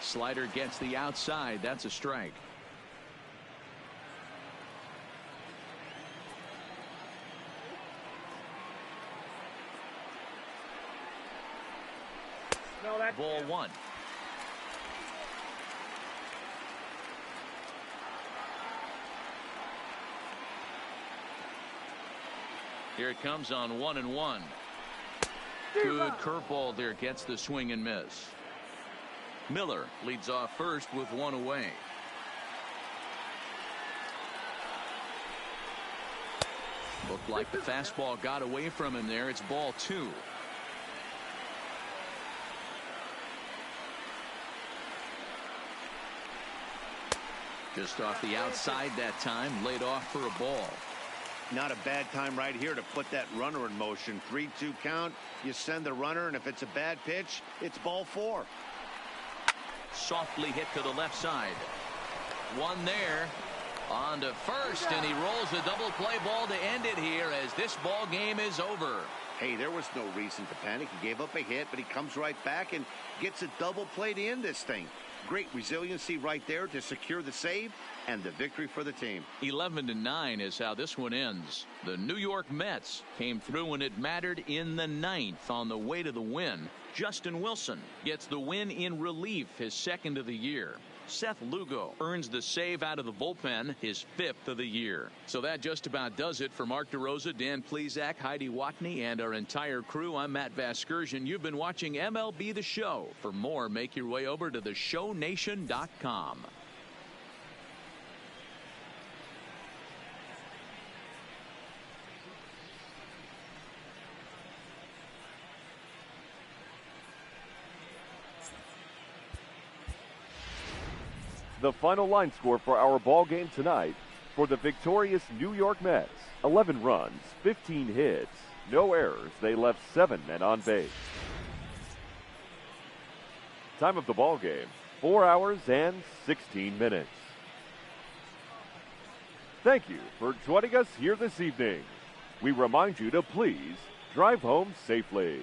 S1: Slider gets the outside. That's a strike. Ball 1. Here it comes on 1-1. Good curveball there, gets the swing and miss. Miller leads off first with 1 away. Looked like the fastball got away from him there. It's ball 2. Just off the outside that time, laid off for a ball.
S2: Not a bad time right here to put that runner in motion. 3-2 count. You send the runner, and if it's a bad pitch, it's ball 4.
S1: Softly hit to the left side. One there. On to first, and he rolls a double play ball to end it here as this ball game is over.
S2: Hey, there was no reason to panic. He gave up a hit, but he comes right back and gets a double play to end this thing. Great resiliency right there to secure the save and the victory for the team.
S1: 11-9 is how this one ends. The New York Mets came through when it mattered in the 9th on the way to the win. Justin Wilson gets the win in relief, his 2nd of the year. Seth Lugo earns the save out of the bullpen, his 5th of the year. So that just about does it for Mark DeRosa, Dan Plesac, Heidi Watney, and our entire crew. I'm Matt Vasgersian. You've been watching MLB The Show. For more, make your way over to theshownation.com.
S3: The final line score for our ball game tonight for the victorious New York Mets, 11 runs, 15 hits, no errors. They left 7 men on base. Time of the ball game, 4 hours and 16 minutes. Thank you for joining us here this evening. We remind you to please drive home safely.